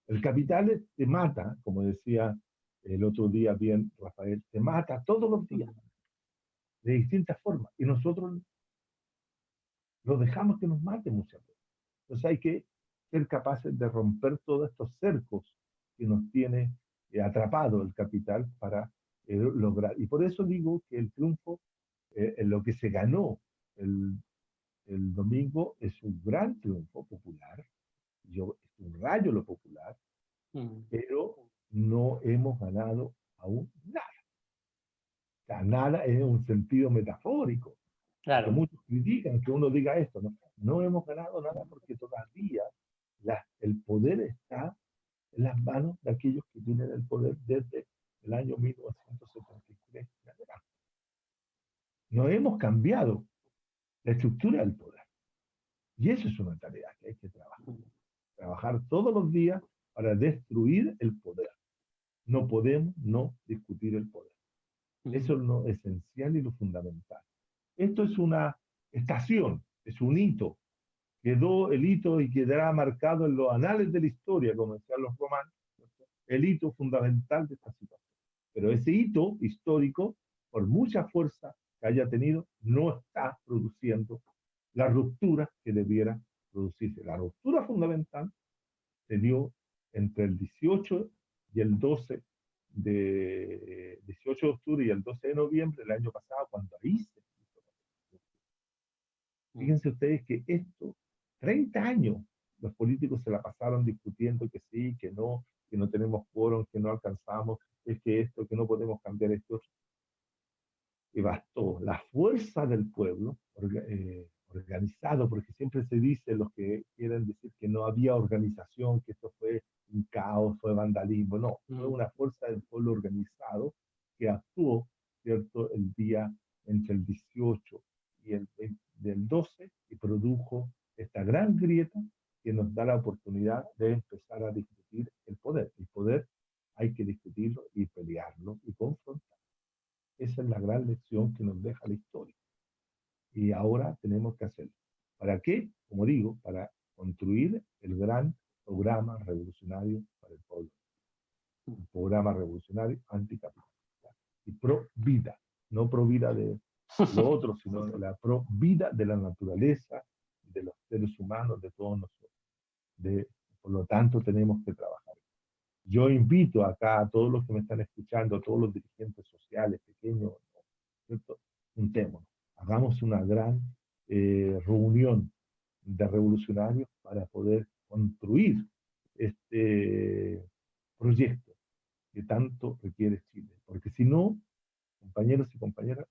El capital te mata, como decía el otro día bien Rafael, te mata todos los días, de distintas formas, y nosotros lo dejamos que nos mate muchas veces. Entonces hay que ser capaces de romper todos estos cercos que nos tiene atrapado el capital para lograr. Y por eso digo que el triunfo, en lo que se ganó el domingo, es un gran triunfo popular. Es un rayo lo popular, pero no hemos ganado aún nada. O sea, nada en un sentido metafórico. Claro. Porque muchos critican que uno diga esto. No hemos ganado nada porque todavía el poder está en las manos de aquellos que tienen el poder desde el año 1973. No hemos cambiado la estructura del poder. Y eso es una tarea que hay que trabajar. Trabajar todos los días para destruir el poder. No podemos no discutir el poder. Eso es lo esencial y lo fundamental. Esto es una estación, es un hito. Quedó el hito y quedará marcado en los anales de la historia, como decían los romanos, el hito fundamental de esta situación. Pero ese hito histórico, por mucha fuerza que haya tenido, no está produciendo la ruptura que debiera producirse. La ruptura fundamental se dio entre el 18 y el 12 de 18 de octubre y el 12 de noviembre del año pasado, cuando ahí se hizo. Fíjense ustedes que esto, 30 años, los políticos se la pasaron discutiendo que sí, que no tenemos quórum, que no alcanzamos, es que esto, que no podemos cambiar esto. Y bastó la fuerza del pueblo, organizado, porque siempre se dice, los que quieren decir que no había organización, que esto fue un caos, fue vandalismo, no, fue una fuerza del pueblo organizado que actuó, ¿cierto?, el día entre el 18 y el del 12 y produjo esta gran grieta que nos da la oportunidad de empezar a discutir el poder. El poder hay que discutirlo y pelearlo y confrontarlo. Esa es la gran lección que nos deja la historia. Y ahora tenemos que hacerlo. ¿Para qué? Como digo, para construir el gran programa revolucionario para el pueblo. Un programa revolucionario anticapitalista. Y pro vida. No pro vida de lo otro, sino la pro vida de la naturaleza, de los seres humanos, de todos nosotros. Por lo tanto, tenemos que trabajar. Yo invito acá a todos los que me están escuchando, a todos los dirigentes sociales, pequeños, ¿cierto? Juntémonos, hagamos una gran reunión de revolucionarios para poder construir este proyecto que tanto requiere Chile. Porque si no, compañeros y compañeras,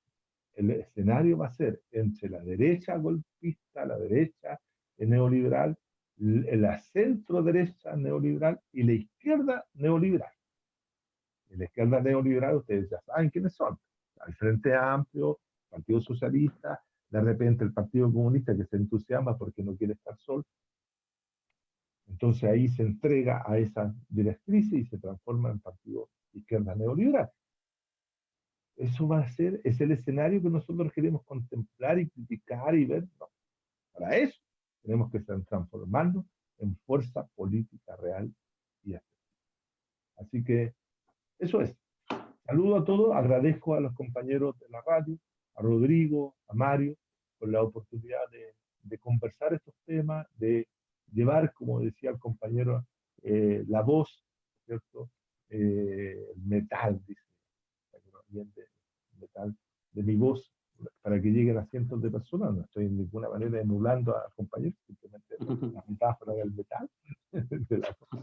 el escenario va a ser entre la derecha golpista, la derecha neoliberal, la centro derecha neoliberal y la izquierda neoliberal. Y la izquierda neoliberal, ustedes ya saben quiénes son. El Frente Amplio, Partido Socialista, de repente el Partido Comunista que se entusiasma porque no quiere estar solo. Entonces ahí se entrega a esa directrices y se transforma en partido izquierda neoliberal. Eso va a ser, es el escenario que nosotros queremos contemplar y criticar y ver. No. Para eso tenemos que transformarnos en fuerza política real y efectiva. Así que eso es. Saludo a todos, agradezco a los compañeros de la radio, a Rodrigo, a Mario, por la oportunidad de conversar estos temas, de llevar, como decía el compañero, la voz, ¿cierto? El metal, dice, metal, de mi voz, para que lleguen a cientos de personas. No estoy en ninguna manera emulando a compañeros, simplemente la metáfora del metal,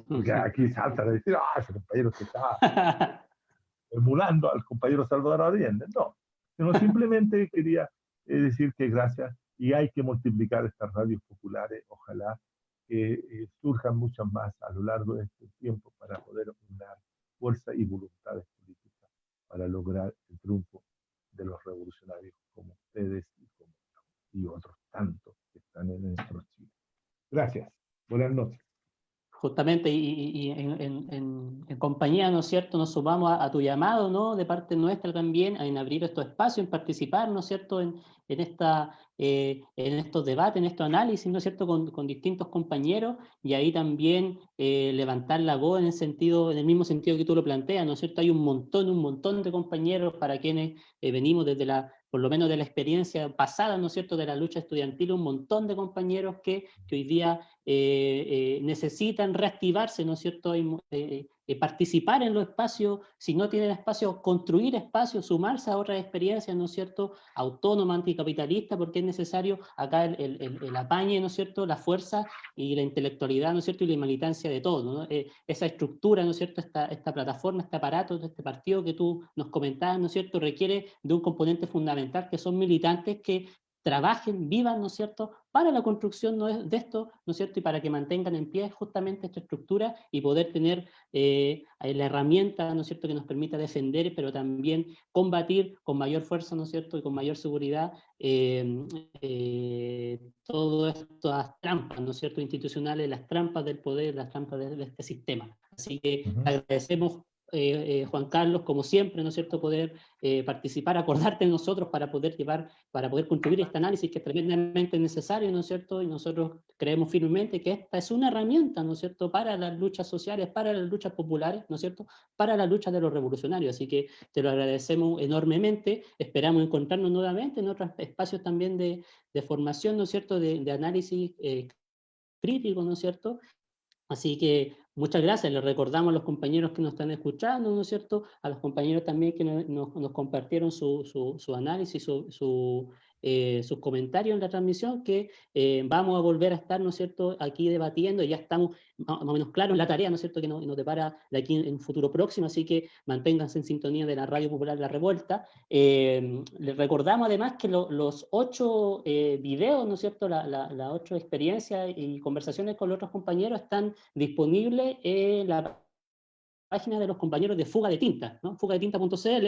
porque aquí saltan a decir, ese compañero que está emulando al compañero Salvador Allende. No, sino simplemente quería decir que gracias y hay que multiplicar estas radios populares, ojalá que surjan muchas más a lo largo de este tiempo para poder unir fuerza y voluntades políticas para lograr el triunfo de los revolucionarios como ustedes y otros tantos que están en nuestro Chile. Gracias. Buenas noches. Justamente, y en compañía, ¿no es cierto?, nos sumamos a tu llamado, ¿no?, de parte nuestra también, en abrir estos espacios, en participar, ¿no es cierto?, en estos debates, en estos análisis, ¿no es cierto?, con distintos compañeros, y ahí también levantar la voz en el mismo sentido que tú lo planteas, ¿no es cierto? Hay un montón de compañeros para quienes venimos desde por lo menos de la experiencia pasada, ¿no es cierto?, de la lucha estudiantil, un montón de compañeros que hoy día necesitan reactivarse, ¿no es cierto?, participar en los espacios, si no tienen espacios, construir espacios, sumarse a otras experiencias, ¿no es cierto?, autónomas, anticapitalistas, porque es necesario acá el apañe, ¿no es cierto?, la fuerza y la intelectualidad, ¿no es cierto?, y la militancia de todos, ¿no? Esa estructura, ¿no es cierto?, esta plataforma, este aparato, este partido que tú nos comentabas, ¿no es cierto?, requiere de un componente fundamental que son militantes que trabajen, vivan, ¿no es cierto?, para la construcción de esto, ¿no es cierto?, y para que mantengan en pie justamente esta estructura y poder tener la herramienta, ¿no es cierto?, que nos permita defender, pero también combatir con mayor fuerza, ¿no es cierto?, y con mayor seguridad todas estas trampas, ¿no es cierto?, institucionales, las trampas del poder, las trampas de este sistema. Así que agradecemos, Juan Carlos, como siempre, ¿no es cierto?, poder participar, acordarte de nosotros para poder construir este análisis que es tremendamente necesario, ¿no es cierto? Y nosotros creemos firmemente que esta es una herramienta, ¿no es cierto?, para las luchas sociales, para las luchas populares, ¿no es cierto?, para la lucha de los revolucionarios. Así que te lo agradecemos enormemente. Esperamos encontrarnos nuevamente en otros espacios también de formación, ¿no es cierto?, de análisis crítico, ¿no es cierto? Así que muchas gracias, les recordamos a los compañeros que nos están escuchando, ¿no es cierto?, a los compañeros también que nos compartieron su análisis, sus comentarios en la transmisión, que vamos a volver a estar, ¿no es cierto?, aquí debatiendo, ya estamos más o menos claros en la tarea, ¿no es cierto?, que nos depara de aquí en un futuro próximo, así que manténganse en sintonía de la Radio Popular La Revuelta. Les recordamos además que los 8 videos, ¿no es cierto?, las 8 experiencias y conversaciones con los otros compañeros están disponibles en la página de los compañeros de Fuga de Tinta, ¿no?, fugadetinta.cl.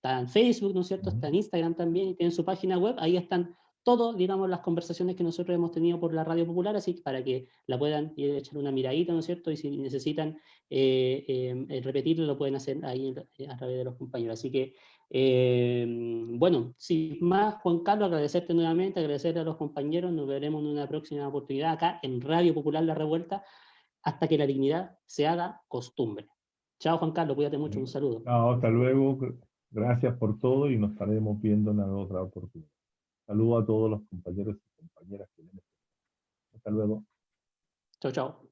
Está en Facebook, ¿no es cierto?, está en Instagram también, y tienen su página web, ahí están todas, digamos, las conversaciones que nosotros hemos tenido por la Radio Popular, así que para que la puedan ir a echar una miradita, ¿no es cierto?, y si necesitan repetirlo, lo pueden hacer ahí a través de los compañeros. Así que, bueno, sin más, Juan Carlos, agradecerte nuevamente, agradecer a los compañeros, nos veremos en una próxima oportunidad acá en Radio Popular La Revuelta, hasta que la dignidad se haga costumbre. Chao, Juan Carlos, cuídate mucho, un saludo. Chao, hasta luego. Gracias por todo y nos estaremos viendo en otra oportunidad. Saludos a todos los compañeros y compañeras que vienen. Hasta luego. Chao, chao.